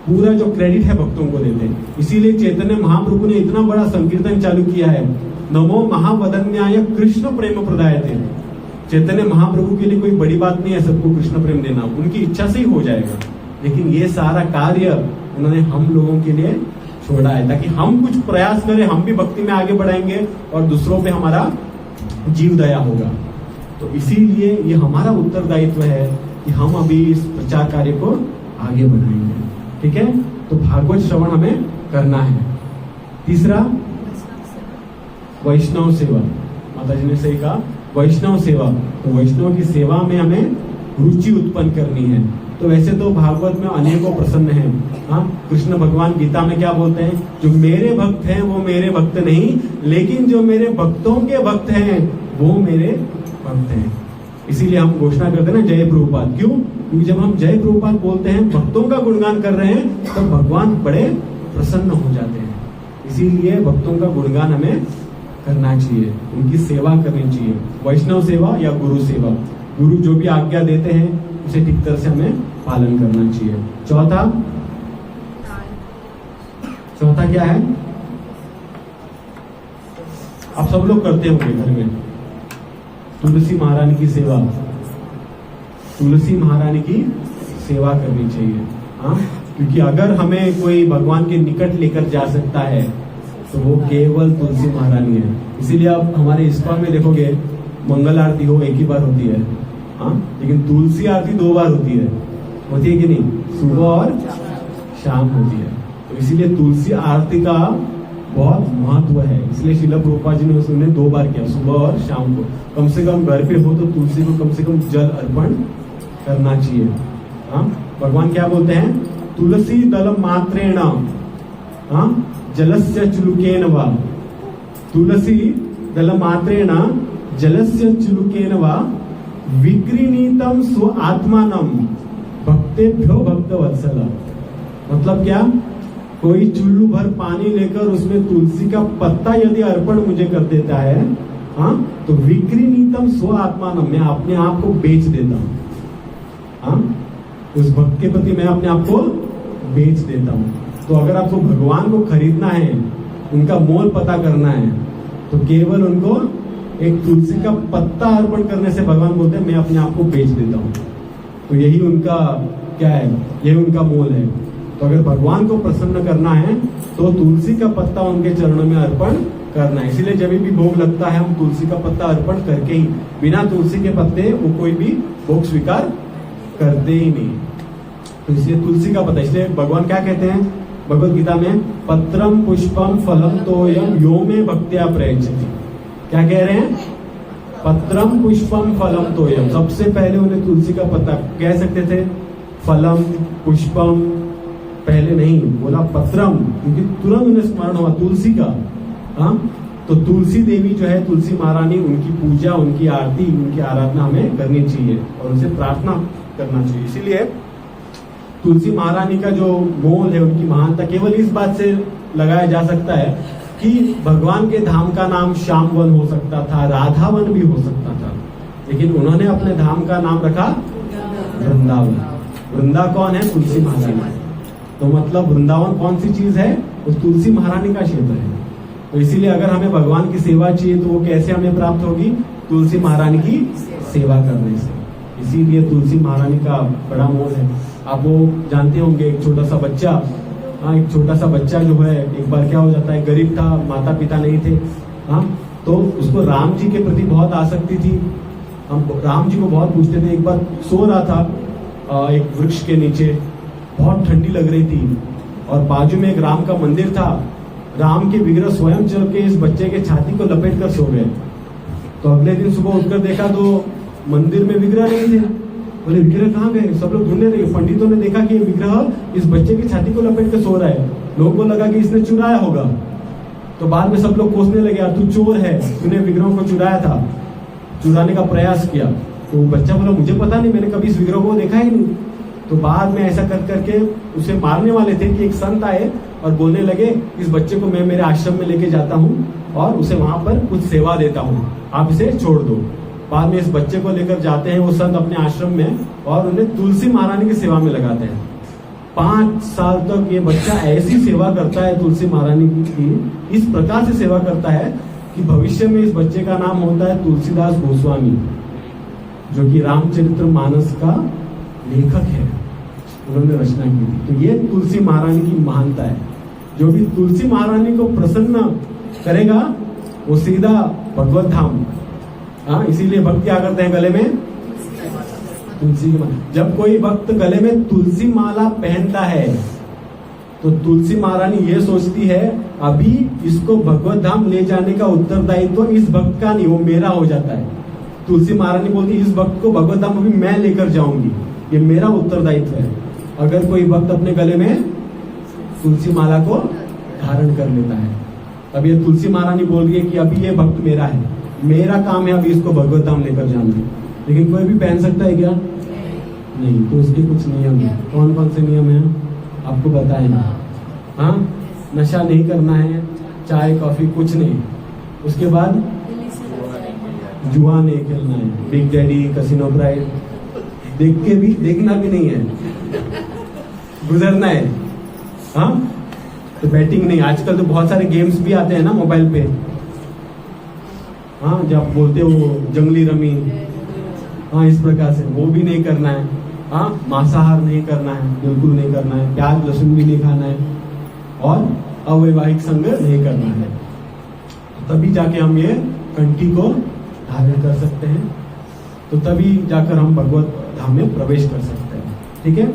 पूरा जो क्रेडिट है भक्तों को देते। इसीलिए चैतन्य महाप्रभु ने इतना बड़ा संकीर्तन चालू किया है, नमो महावदन्याय कृष्ण प्रेम प्रदायते। चैतन्य महाप्रभु के लिए कोई बड़ी बात नहीं है सबको कृष्ण प्रेम देना, उनकी इच्छा से ही हो जाएगा। लेकिन ये सारा कार्य उन्होंने हम लोगों के लिए छोड़ा है, ताकि हम कुछ प्रयास करें, हम भी भक्ति में आगे बढ़ाएंगे और दूसरों पे हमारा जीव दया होगा। तो इसीलिए ये हमारा उत्तरदायित्व है कि हम अभी इस प्रचार कार्य को आगे बढ़ाएंगे। ठीक है, तो भागवत श्रवण हमें करना है। तीसरा वैष्णव सेवा, माता जी ने सही कहा, वैष्णव सेवा। तो वैष्णव की सेवा में हमें रुचि उत्पन्न करनी है। तो वैसे तो भागवत में अनेकों प्रसन्न हैं। हाँ, कृष्ण भगवान गीता में क्या बोलते हैं, जो मेरे भक्त हैं वो मेरे भक्त नहीं, लेकिन जो मेरे भक्तों के भक्त हैं वो मेरे भक्त हैं। इसीलिए हम घोषणा करते हैं ना, जय प्रभुपाद। क्यों? क्योंकि जब हम जय प्रभुपाद बोलते हैं, भक्तों का गुणगान कर रहे हैं, तो भगवान बड़े प्रसन्न हो जाते हैं। इसीलिए भक्तों का गुणगान हमें करना चाहिए, उनकी सेवा करनी चाहिए। वैष्णव सेवा या गुरु सेवा, गुरु जो भी आज्ञा देते हैं उसे ठीक तरह से हमें पालन करना चाहिए। चौथा क्या है? आप सब लोग करते होंगे घर में, तुलसी महारानी की सेवा। तुलसी महारानी की सेवा करनी चाहिए। हाँ, क्योंकि अगर हमें कोई भगवान के निकट लेकर जा सकता है तो वो केवल तुलसी महारानी है। इसीलिए आप हमारे इस्कॉन में देखोगे, मंगल आरती हो एक ही बार होती है, हाँ, लेकिन तुलसी आरती 2 बार होती है कि नहीं? सुबह और शाम होती है। तो इसीलिए तुलसी आरती का बहुत महत्व है। इसलिए श्रील प्रभुपाद जी ने उसने 2 बार किया, सुबह और शाम को। कम से कम घर पे हो तो तुलसी को कम से कम जल अर्पण करना चाहिए। हाँ, भगवान क्या बोलते हैं? तुलसी दल मात्रेण, हाँ, जलस्य चुलुकेन वा, तुलसी दल मात्रेण जलस्य चुलुकेन वा विक्रीणीतम स्व आत्मानम भक्तेभ्यो भक्त वत्सल। मतलब क्या? कोई चुल्लू भर पानी लेकर उसमें तुलसी का पत्ता यदि अर्पण मुझे कर देता है, हाँ, तो विक्रीणीतम स्व आत्मानम, मैं अपने आप को बेच देता हूं। हाँ, उस भक्त के प्रति मैं अपने आप को बेच देता हूं। तो अगर आपको भगवान को खरीदना है, उनका मोल पता करना है, तो केवल उनको एक तुलसी का पत्ता अर्पण करने से भगवान बोलते हैं मैं अपने आप को बेच देता हूं। तो यही उनका क्या है, यही उनका मोल है। तो अगर भगवान को प्रसन्न करना है तो तुलसी का पत्ता उनके चरणों में अर्पण करना है। इसीलिए जब भी भोग लगता है हम तुलसी का पत्ता अर्पण करके ही, बिना तुलसी के पत्ते वो कोई भी भोग स्वीकार करते ही नहीं। तो इसलिए तुलसी का पत्ता, इसलिए भगवान क्या कहते हैं भगवत गीता में, पत्रम पुष्पम फलम तोयम यो में भक्त्या प्रयच्छति। क्या कह रहे हैं? पत्रम पुष्पम फलम तोयम। सबसे पहले उन्हें तुलसी का पत्ता कह सकते थे, फलम पुष्पम पहले नहीं बोला, पत्रम, क्योंकि तुरंत उन्हें स्मरण हुआ तुलसी का। हाँ, तो तुलसी देवी जो है, तुलसी महारानी, उनकी पूजा, उनकी आरती, उनकी आराधना हमें करनी चाहिए और उनसे प्रार्थना करना चाहिए। इसीलिए तुलसी महारानी का जो मोल है, उनकी महानता केवल इस बात से लगाया जा सकता है कि भगवान के धाम का नाम श्याम वन हो सकता था, राधा वन भी हो सकता था, लेकिन उन्होंने अपने धाम का नाम रखा वृंदावन। वृंदा कौन है? तुलसी महारानी। तो मतलब वृंदावन कौन सी चीज है? वो तुलसी महारानी का क्षेत्र है। तो इसीलिए अगर हमें भगवान की सेवा चाहिए तो वो कैसे हमें प्राप्त होगी? तुलसी महारानी की सेवा करने से। इसीलिए तुलसी महारानी का बड़ा मोल है। आप वो जानते होंगे, एक छोटा सा बच्चा, हाँ, एक छोटा सा बच्चा जो है, एक बार क्या हो जाता है, गरीब था, माता पिता नहीं थे, हाँ, तो उसको राम जी के प्रति बहुत आसक्ति थी। हम राम जी को बहुत पूछते थे। एक बार सो रहा था एक वृक्ष के नीचे, बहुत ठंडी लग रही थी और बाजू में एक राम का मंदिर था। राम के विग्रह स्वयं चल के इस बच्चे के छाती को लपेट कर सो गए। तो अगले दिन सुबह उठकर देखा तो मंदिर में विग्रह नहीं थे। बोले विग्रह कहाँ गए? सब लोग ढूंढने लगे। पंडितों ने देखा कि ये विग्रह इस बच्चे की छाती को लपेट कर सो रहा है। लोगों को लगा कि इसने चुराया होगा। तो बाद में सब लोग कोसने लगे, यार तू चोर है, तूने विग्रहों को चुराया था, चुराने का प्रयास किया। तो बच्चा बोला मुझे पता नहीं, मैंने कभी इस विग्रह को देखा ही नहीं। तो बाद में ऐसा कर करके उसे मारने वाले थे कि एक संत आए और बोलने लगे इस बच्चे को मैं मेरे आश्रम में लेके जाता हूँ और उसे वहां पर कुछ सेवा देता हूँ, आप इसे छोड़ दो। बाद में इस बच्चे को लेकर जाते हैं वो संत अपने आश्रम में और उन्हें तुलसी महारानी की सेवा में लगाते हैं। 5 साल तक ये बच्चा ऐसी सेवा करता है तुलसी महारानी की, इस प्रकार से सेवा करता है कि भविष्य में इस बच्चे का नाम होता है तुलसीदास गोस्वामी, जो कि रामचरित्र मानस का लेखक है, उन्होंने रचना की थी। तो ये तुलसी महारानी की महानता है। जो भी तुलसी महारानी को प्रसन्न करेगा वो सीधा भगवत धाम। हाँ, इसीलिए भक्त क्या करते हैं? गले में तुलसी की माला। जब कोई भक्त गले में तुलसी माला पहनता है तो तुलसी महारानी ये सोचती है अभी इसको भगवत धाम ले जाने का उत्तरदायित्व तो इस भक्त का नहीं, वो मेरा हो जाता है। तुलसी महारानी बोलती है इस भक्त को भगवत धाम अभी मैं लेकर जाऊंगी, ये मेरा उत्तरदायित्व है। अगर कोई भक्त अपने गले में तुलसी माला को धारण कर लेता है, तब ये तुलसी महारानी बोल रही है कि अभी ये भक्त मेरा है, मेरा काम है अभी इसको भगवत धाम लेकर जाना। लेकिन कोई भी पहन सकता है क्या? नहीं। तो उसके कुछ नियम है। कौन कौन से नियम है आपको बताए ना? हाँ, नशा नहीं करना है, चाय कॉफी कुछ नहीं। उसके बाद जुआ नहीं खेलना है, बिग डैडी कसिनो प्राइड देख के भी देखना भी नहीं है, गुजरना है। हाँ, तो बैटिंग नहीं। आजकल तो बहुत सारे गेम्स भी आते हैं ना मोबाइल पे। हाँ, जब बोलते हो जंगली रमी, हाँ इस प्रकार से वो भी नहीं करना है। हाँ, मांसाहार नहीं करना है, बिल्कुल नहीं करना है। प्याज लहसुन भी नहीं खाना है और अवैवाहिक संग नहीं करना है। तभी जाके हम ये कंठी को धारण कर सकते हैं, तो तभी जाकर हम भगवत धाम में प्रवेश कर सकते हैं। ठीक है,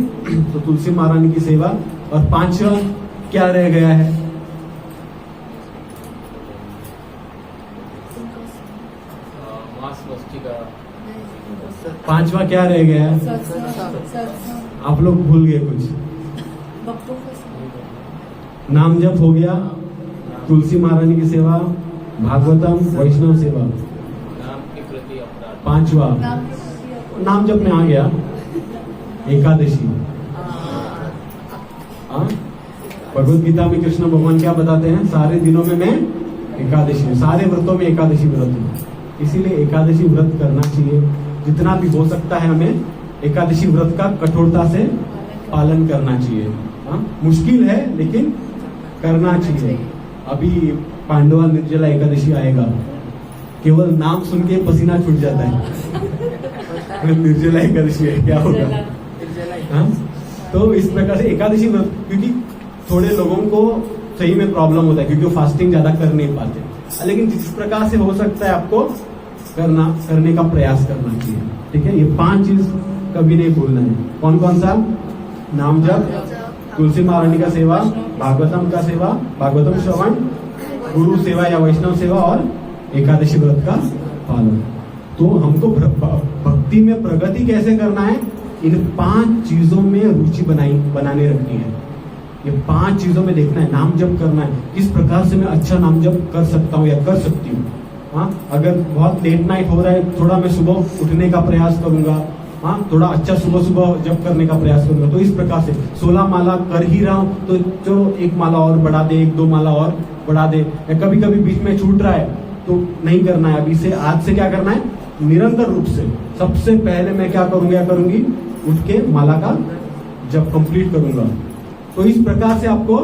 तो तुलसी महारानी की सेवा। और पांचवा क्या रह गया है? पांचवा क्या रह गया है? आप लोग भूल गए कुछ। नाम जप हो गया, तुलसी महारानी की सेवा, भागवतम, वैष्णव सेवा। पांचवा नाम जप में आ गया एकादशी। भगवत गीता में कृष्ण भगवान क्या बताते हैं? सारे दिनों में मैं एकादशी हूँ, सारे व्रतों में एकादशी व्रत हूँ। इसीलिए एकादशी व्रत करना चाहिए। जितना भी हो सकता है हमें एकादशी व्रत का कठोरता से पालन करना चाहिए। मुश्किल है लेकिन करना चाहिए। अभी पांडवा निर्जला एकादशी आएगा, केवल नाम सुन के पसीना छूट जाता है। निर्जला एकादशी है, क्या होगा? हाँ, तो इस प्रकार से एकादशी व्रत, क्योंकि थोड़े लोगों को सही में प्रॉब्लम होता है क्योंकि वो फास्टिंग ज्यादा कर नहीं पाते। लेकिन जिस प्रकार से हो सकता है आपको करने का प्रयास करना चाहिए। ठीक है, ये 5 चीज कभी नहीं भूलना है। कौन कौन सा? नाम जप, तुलसी महारानी का सेवा, भागवतम का सेवा, भागवतम श्रवण, गुरु सेवा या वैष्णव सेवा और एकादशी व्रत का पालन। तो हमको भक्ति में प्रगति कैसे करना है? इन 5 चीजों में रुचि बनाने रखनी है। ये 5 चीजों में देखना है, नाम जप करना है। किस प्रकार से मैं अच्छा नाम जप कर सकता हूँ या कर सकती हूँ। हाँ, अगर बहुत लेट नाइट हो रहा है, थोड़ा मैं सुबह उठने का प्रयास करूंगा। हाँ, थोड़ा अच्छा सुबह सुबह जप करने का प्रयास करूंगा। तो इस प्रकार से 16 माला कर ही रहा हूँ तो चलो 1 माला और बढ़ा दे, 1-2 माला और बढ़ा दे। या कभी कभी बीच में छूट रहा है तो नहीं करना है। अभी से आज से क्या करना है? निरंतर रूप से सबसे पहले मैं क्या करूंगा, करूंगी उठ के माला का जब कंप्लीट करूंगा। तो इस प्रकार से आपको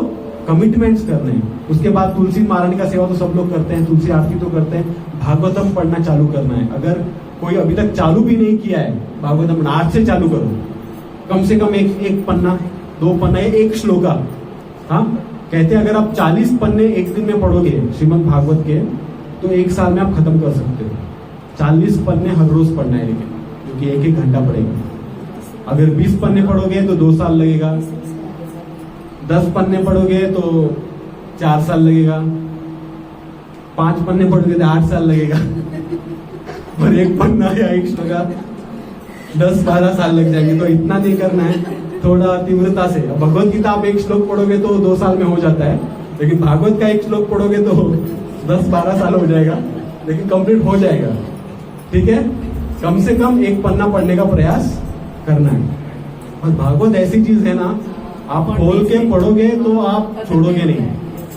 कमिटमेंट्स करने हैं। उसके बाद तुलसी महारानी का सेवा तो सब लोग करते हैं, तुलसी आरती तो करते हैं। भागवतम पढ़ना चालू करना है। अगर कोई अभी तक चालू भी नहीं किया है भागवतम, आज से चालू करो। कम से कम एक पन्ना, 2 पन्ना, 1 श्लोका। हाँ, कहते हैं अगर आप 40 पन्ने एक दिन में पढ़ोगे श्रीमद् भागवत के, तो 1 साल में आप खत्म कर सकते हो। 40 पन्ने हर रोज पढ़ना है, लेकिन क्योंकि 1-1 घंटा पड़ेगा। अगर 20 पन्ने पढ़ोगे तो 2 साल लगेगा। 10 पन्ने पढ़ोगे तो 4 साल लगेगा। 5 पन्ने पढ़ोगे तो 8 साल लगेगा। और 1 पन्ना या 1 श्लोका 10-12 साल लग जाएंगे। तो इतना नहीं करना है, थोड़ा तीव्रता से। भगवत गीता आप 1 श्लोक पढ़ोगे तो 2 साल में हो जाता है, लेकिन भागवत का 1 श्लोक पढ़ोगे तो 10-12 साल हो जाएगा, लेकिन कंप्लीट हो जाएगा। ठीक है, कम से कम 1 पन्ना पढ़ने का प्रयास करना है। और भागवत ऐसी चीज है ना, आप खोल के पढ़ोगे तो आप छोड़ोगे नहीं।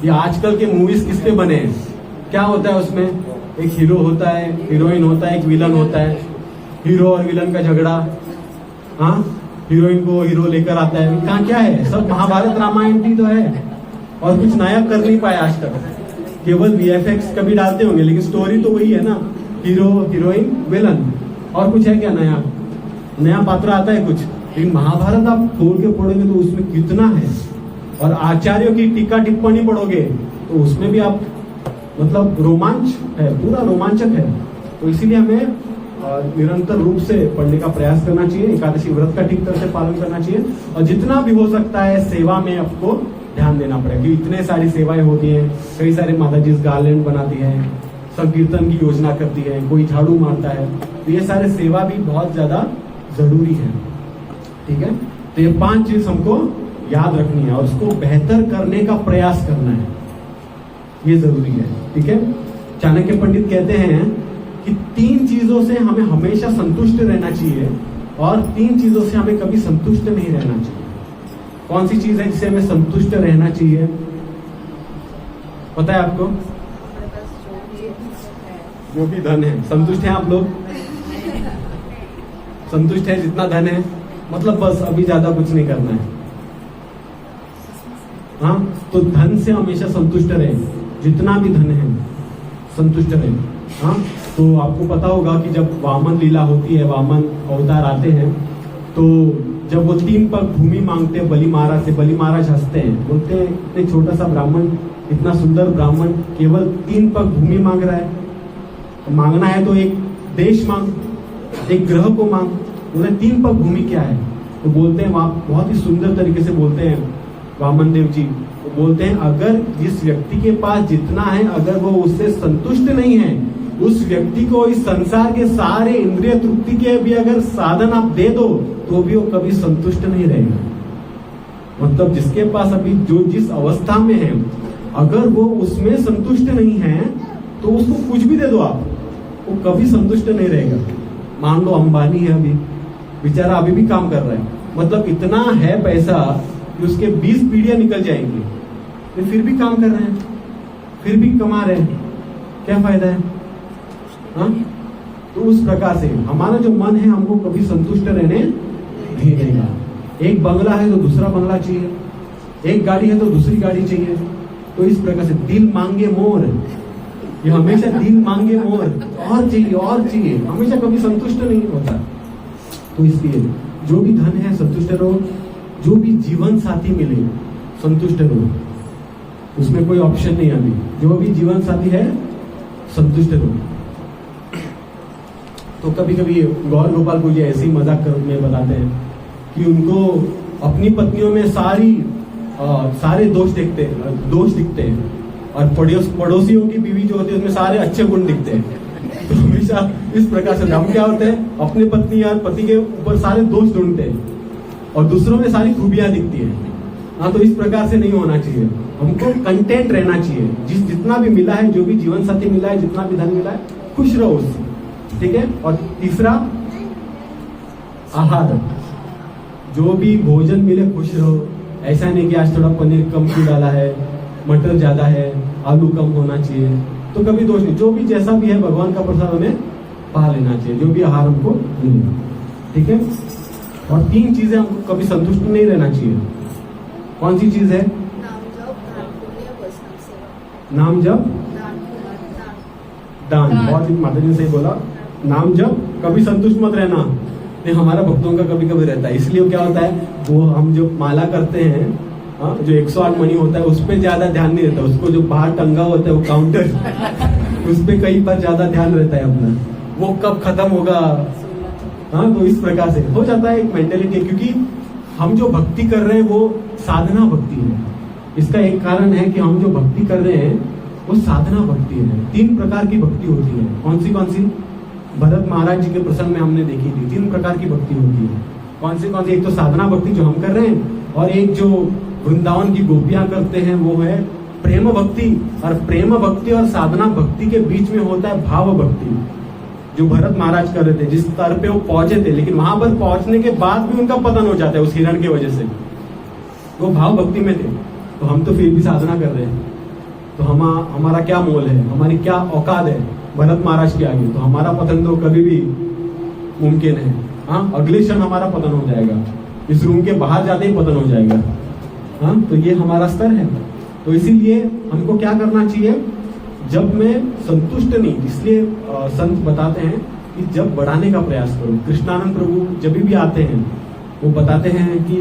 ये आजकल के मूवीज किस पे बने हैं? क्या होता है उसमें? एक हीरो होता है, हीरोइन होता है, एक विलन होता है। हीरो और विलन का झगड़ा। हाँ, हीरोइन को हीरो लेकर आता है। कहाँ क्या है? सब महाभारत रामायण भी तो है, और कुछ नया कर नहीं पाया आज तक। केवल VFX कभी डालते होंगे, लेकिन स्टोरी तो वही है ना, हीरो हीरोइन विलन। और कुछ है क्या नया? नया पात्र आता है कुछ? लेकिन महाभारत आप खोल के पढ़ोगे तो उसमें कितना है। और आचार्यों की टीका टिप्पणी पढ़ोगे तो उसमें भी आप मतलब रोमांच है, पूरा रोमांचक है। तो इसीलिए हमें निरंतर रूप से पढ़ने का प्रयास करना चाहिए। एकादशी व्रत का ठीक तरह से पालन करना चाहिए। और जितना भी हो सकता है सेवा में आपको ध्यान देना पड़ेगा, क्योंकि इतने सारी सेवाएं होती हैं, कई सारे माता जी गार्लैंड बनाती है, संकीर्तन की योजना करती है, कोई झाड़ू मारता है, तो ये सारे सेवा भी बहुत ज्यादा जरूरी है। ठीक है, तो ये 5 चीज हमको याद रखनी है और उसको बेहतर करने का प्रयास करना है, ये जरूरी है। ठीक है, चाणक्य पंडित कहते हैं कि 3 चीजों से हमें हमेशा संतुष्ट रहना चाहिए और 3 चीजों से हमें कभी संतुष्ट नहीं रहना चाहिए। कौन सी चीज है जिससे हमें संतुष्ट रहना चाहिए, पता है आपको? जो भी धन है। संतुष्ट हैं आप लोग? संतुष्ट है जितना धन है, मतलब बस अभी ज्यादा कुछ नहीं करना है। हाँ, तो धन से हमेशा संतुष्ट रहे, जितना भी धन है संतुष्ट रहे। हाँ, तो आपको पता होगा कि जब वामन लीला होती है, वामन अवतार आते हैं, तो जब वो 3 पग भूमि मांगते हैं बलि महाराज से, बलि महाराज हंसते हैं, बोलते हैं इतने छोटा सा ब्राह्मण, इतना सुंदर ब्राह्मण केवल 3 पग भूमि मांग रहा है, तो मांगना है तो एक देश मांग, एक ग्रह को मांग। बोले 3 पग भूमि क्या है? तो बोलते हैं, वहां बहुत ही सुंदर तरीके से बोलते हैं वामन देव जी, तो बोलते हैं अगर जिस व्यक्ति के पास जितना है, अगर वो उससे संतुष्ट नहीं है, उस व्यक्ति को इस संसार के सारे इंद्रिय तृप्ति के भी अगर साधन आप दे दो तो भी वो कभी संतुष्ट नहीं रहेगा। मतलब जिसके पास अभी जो जिस अवस्था में है, अगर वो उसमें संतुष्ट नहीं है तो उसको कुछ भी दे दो आप, वो कभी संतुष्ट नहीं रहेगा। मान लो अंबानी है, अभी बेचारा अभी भी काम कर रहा है, मतलब इतना है पैसा कि उसके 20 पीढ़ियां निकल जाएंगी, तो फिर भी काम कर रहे हैं, फिर भी कमा रहे हैं, क्या फायदा है? हाँ, तो उस प्रकार से हमारा जो मन है हमको कभी संतुष्ट रहने नहीं देगा। एक बंगला है तो दूसरा बंगला चाहिए, एक गाड़ी है तो दूसरी गाड़ी चाहिए, तो इस प्रकार से दिल मांगे मोर, ये हमेशा दिल मांगे मोर, और चाहिए और चाहिए, हमेशा कभी संतुष्ट नहीं होता। तो इसलिए जो भी धन है संतुष्ट रहो, जो भी जीवन साथी मिले संतुष्ट रहो, उसमें कोई ऑप्शन नहीं। अभी जो भी जीवन साथी है संतुष्ट रहो। तो कभी कभी गौर गोपाल को ये ऐसे ही मजाक में बताते हैं कि उनको अपनी पत्नियों में सारे दोष दिखते हैं, और पड़ोसियों की बीवी जो होती है उसमें सारे अच्छे गुण दिखते हैं। तो हमेशा इस प्रकार से हम क्या होते हैं, अपने पत्नी या पति के ऊपर सारे दोष ढूंढते हैं और दूसरों में सारी खूबियां दिखती है। हाँ, तो इस प्रकार से नहीं होना चाहिए, हमको कंटेंट रहना चाहिए। जितना भी मिला है, जो भी जीवन साथी मिला है, जितना भी धन मिला है, खुश रहो उससे। ठीक है, और तीसरा आहार, जो भी भोजन मिले खुश रहो। ऐसा नहीं कि आज थोड़ा पनीर कम क्यों डाला है, मटर ज्यादा है, आलू कम होना चाहिए, तो कभी दोष नहीं। जो भी जैसा भी है भगवान का प्रसाद हमें पा लेना चाहिए, जो भी आहार हमको मिले। ठीक है, और 3 चीजें हमको कभी संतुष्ट नहीं रहना चाहिए। कौन सी चीज है? नाम जप, दान। बहुत ही माता जी ने सही बोला, नाम जप, कभी संतुष्ट मत रहना। नहीं, हमारा भक्तों का कभी कभी रहता है, इसलिए क्या होता है, वो हम जो माला करते हैं, जो 108 मणि होता है, उस पर ज्यादा ध्यान नहीं रहता, उसको जो बाहर टंगा होता है वो काउंटर उस पर कई बार ज्यादा ध्यान रहता है अपना, वो कब खत्म होगा। हाँ, तो इस प्रकार से हो जाता है एक मेंटेलिटी, क्योंकि हम जो भक्ति कर रहे हैं वो साधना भक्ति है। इसका एक कारण है कि हम जो भक्ति कर रहे हैं वो साधना भक्ति है। 3 प्रकार की भक्ति होती है। कौन सी? भरत महाराज जी के प्रसंग में हमने देखी थी, 3 प्रकार की भक्ति होती है। कौन सी? एक तो साधना भक्ति जो हम कर रहे हैं, और एक जो वृंदावन की गोपियां करते हैं वो है प्रेम भक्ति। और प्रेम भक्ति और साधना भक्ति के बीच में होता है भाव भक्ति, जो भरत महाराज कर रहे थे, जिस स्तर पे वो पहुंचे थे, लेकिन वहां पर पहुंचने के बाद भी उनका पतन हो जाता है उस हिरण की वजह से। वो भाव भक्ति में थे, तो हम तो फिर भी साधना कर रहे हैं, तो हमारा क्या मोल है, हमारी क्या औकात है भरत महाराज के आगे? तो हमारा पतन तो कभी भी मुमकिन है। हाँ, अगले क्षण हमारा पतन हो जाएगा, इस रूम के बाहर जाते ही पतन हो जाएगा। हाँ, तो ये हमारा स्तर है। तो इसीलिए हमको क्या करना चाहिए, जब मैं संतुष्ट नहीं, इसलिए संत बताते हैं कि जब बढ़ाने का प्रयास करो। कृष्णानंद प्रभु जब भी आते हैं वो बताते हैं कि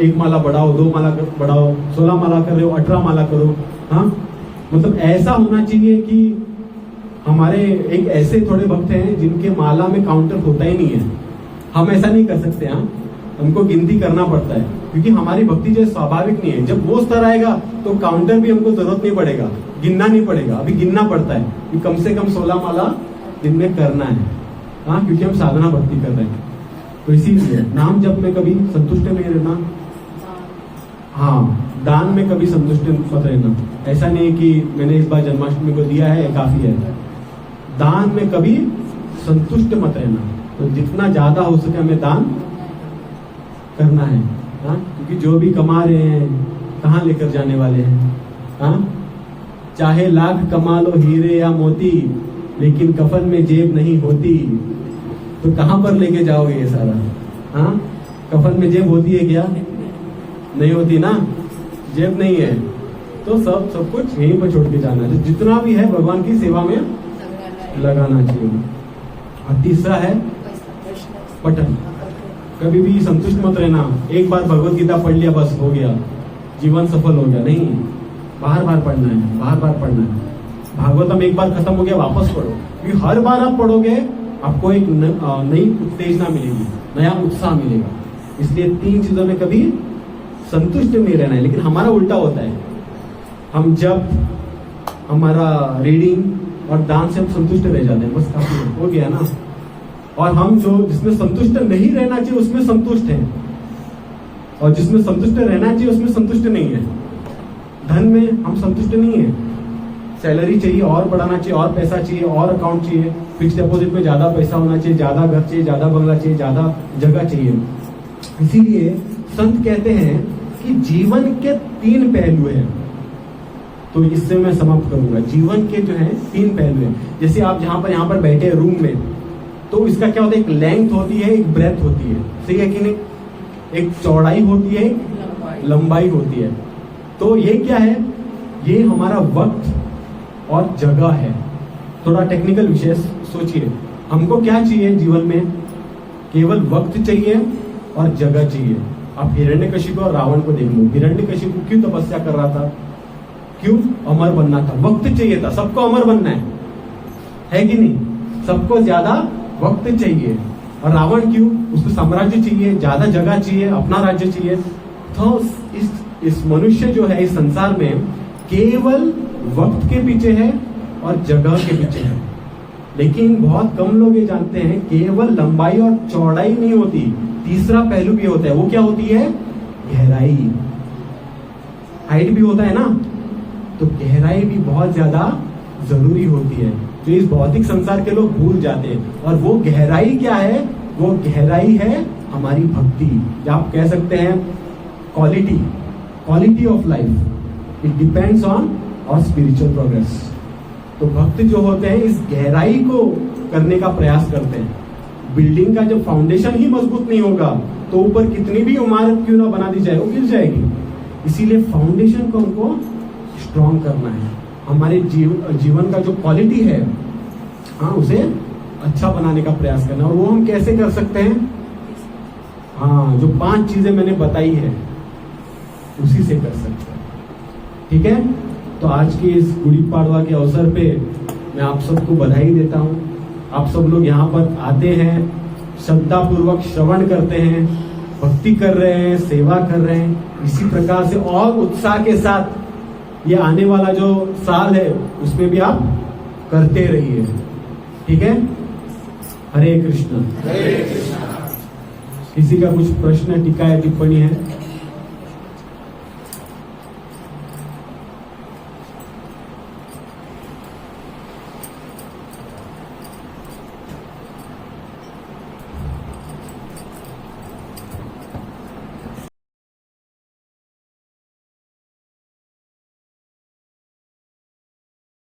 1 माला बढ़ाओ, 2 माला बढ़ाओ, 16 माला कर रहे हो 18 माला करो। हाँ, मतलब ऐसा होना चाहिए कि हमारे एक ऐसे थोड़े भक्त हैं जिनके माला में काउंटर होता ही नहीं है, हम ऐसा नहीं कर सकते। हाँ, हमको गिनती करना पड़ता है, क्योंकि हमारी भक्ति जो स्वाभाविक नहीं है। जब वो स्तर आएगा तो काउंटर भी हमको जरूरत नहीं पड़ेगा, गिनना नहीं पड़ेगा। अभी गिनना पड़ता है कि कम से कम 16 माला दिन में करना है, हाँ, क्योंकि हम साधना भक्ति कर रहे हैं। तो इसीलिए नाम जप में कभी संतुष्ट नहीं रहना, हाँ, दान में कभी संतुष्ट मत रहना। ऐसा नहीं कि मैंने इस बार जन्माष्टमी को दिया है काफी है, दान में कभी संतुष्ट मत रहना। तो जितना ज्यादा हो सके हमें दान करना है, हाँ, क्योंकि जो भी कमा रहे हैं कहाँ लेकर जाने वाले हैं, हाँ, चाहे लाख कमा लो हीरे या मोती, लेकिन कफन में जेब नहीं होती, तो कहाँ पर लेके जाओगे ये सारा, हाँ? कफन में जेब होती है क्या? नहीं होती ना, जेब नहीं है, तो सब कुछ यहीं पर छोड़ के जाना है। तो जितना भी है भगवान की सेवा में लगाना चाहिए। और तीसरा है पठन, कभी भी संतुष्ट मत रहना। एक बार भगवत गीता पढ़ लिया बस हो गया, जीवन सफल हो गया, नहीं, बार बार पढ़ना है, बार बार पढ़ना है। भागवतम एक बार खत्म हो गया वापस पढ़ो, क्योंकि हर बार आप पढ़ोगे आपको एक नई उत्तेजना मिलेगी, नया उत्साह मिलेगा। इसलिए 3 चीजों में कभी संतुष्ट नहीं रहना है। लेकिन हमारा उल्टा होता है, हम जब हमारा रीडिंग और दान से हम संतुष्ट रह जाते हैं, बस काफी हो गया ना। और हम जो जिसमें संतुष्ट नहीं रहना चाहिए उसमें संतुष्ट हैं, और जिसमें संतुष्ट रहना चाहिए उसमें संतुष्ट नहीं है। धन में हम संतुष्ट नहीं है, सैलरी चाहिए और बढ़ाना चाहिए, और पैसा चाहिए, और अकाउंट चाहिए, फिक्स डिपॉजिट में ज्यादा पैसा होना चाहिए, ज्यादा घर चाहिए, ज्यादा बंगला चाहिए, ज्यादा जगह चाहिए। इसीलिए संत कहते हैं कि जीवन के 3 पहलू हैं। तो इससे मैं समाप्त करूंगा। जीवन के जो है 3 पहलू हैं। जैसे आप यहाँ पर बैठे रूम में, तो इसका क्या होता है, एक लेंथ होती है, एक ब्रेथ होती है, सही है कि नहीं? एक चौड़ाई होती है, एक लंबाई होती है। तो ये क्या है, ये हमारा वक्त और जगह है। थोड़ा टेक्निकल विषय सोचिए, हमको क्या चाहिए जीवन में? केवल वक्त चाहिए और जगह चाहिए। आप हिरण्यकशिपु और रावण को देख लो। हिरण्यकशिपु क्यों तपस्या कर रहा था? क्यों? अमर बनना था, वक्त चाहिए था, सबको अमर बनना है कि नहीं? सबको ज्यादा वक्त चाहिए। और रावण क्यों? उसको साम्राज्य चाहिए, ज्यादा जगह चाहिए, अपना राज्य चाहिए। तो इस मनुष्य जो है इस संसार में केवल वक्त के पीछे है और जगह के पीछे है। लेकिन बहुत कम लोग ये जानते हैं केवल लंबाई और चौड़ाई नहीं होती, तीसरा पहलू भी होता है। वो क्या होती है? गहराई। हाइट भी होता है ना, तो गहराई भी बहुत ज्यादा जरूरी होती है, जो इस भौतिक संसार के लोग भूल जाते हैं। और वो गहराई क्या है? वो गहराई है हमारी भक्ति, या आप कह सकते हैं quality of life. It depends on और स्पिरिचुअल प्रोग्रेस। तो भक्त जो होते हैं इस गहराई को करने का प्रयास करते हैं। बिल्डिंग का जब फाउंडेशन ही मजबूत नहीं होगा तो ऊपर कितनी भी इमारत क्यों ना बना दी जाए वो गिर जाएगी। इसीलिए फाउंडेशन को हमको स्ट्रॉन्ग करना है। हमारे जीवन का जो क्वालिटी है, हाँ, उसे अच्छा बनाने का प्रयास करना। और वो हम कैसे कर सकते हैं? हाँ, जो 5 चीजें मैंने बताई है उसी से कर सकते हैं। ठीक है? तो आज की इस गुड़ी पाड़वा के अवसर पे मैं आप सबको बधाई देता हूँ। आप सब लोग यहाँ पर आते हैं, श्रद्धा पूर्वक श्रवण करते हैं, भक्ति कर रहे हैं, सेवा कर रहे हैं। इसी प्रकार से और उत्साह के साथ ये आने वाला जो साल है उसमें भी आप करते रहिए। ठीक है? हरे कृष्ण। किसी का कुछ प्रश्न, टीका या टिप्पणी है?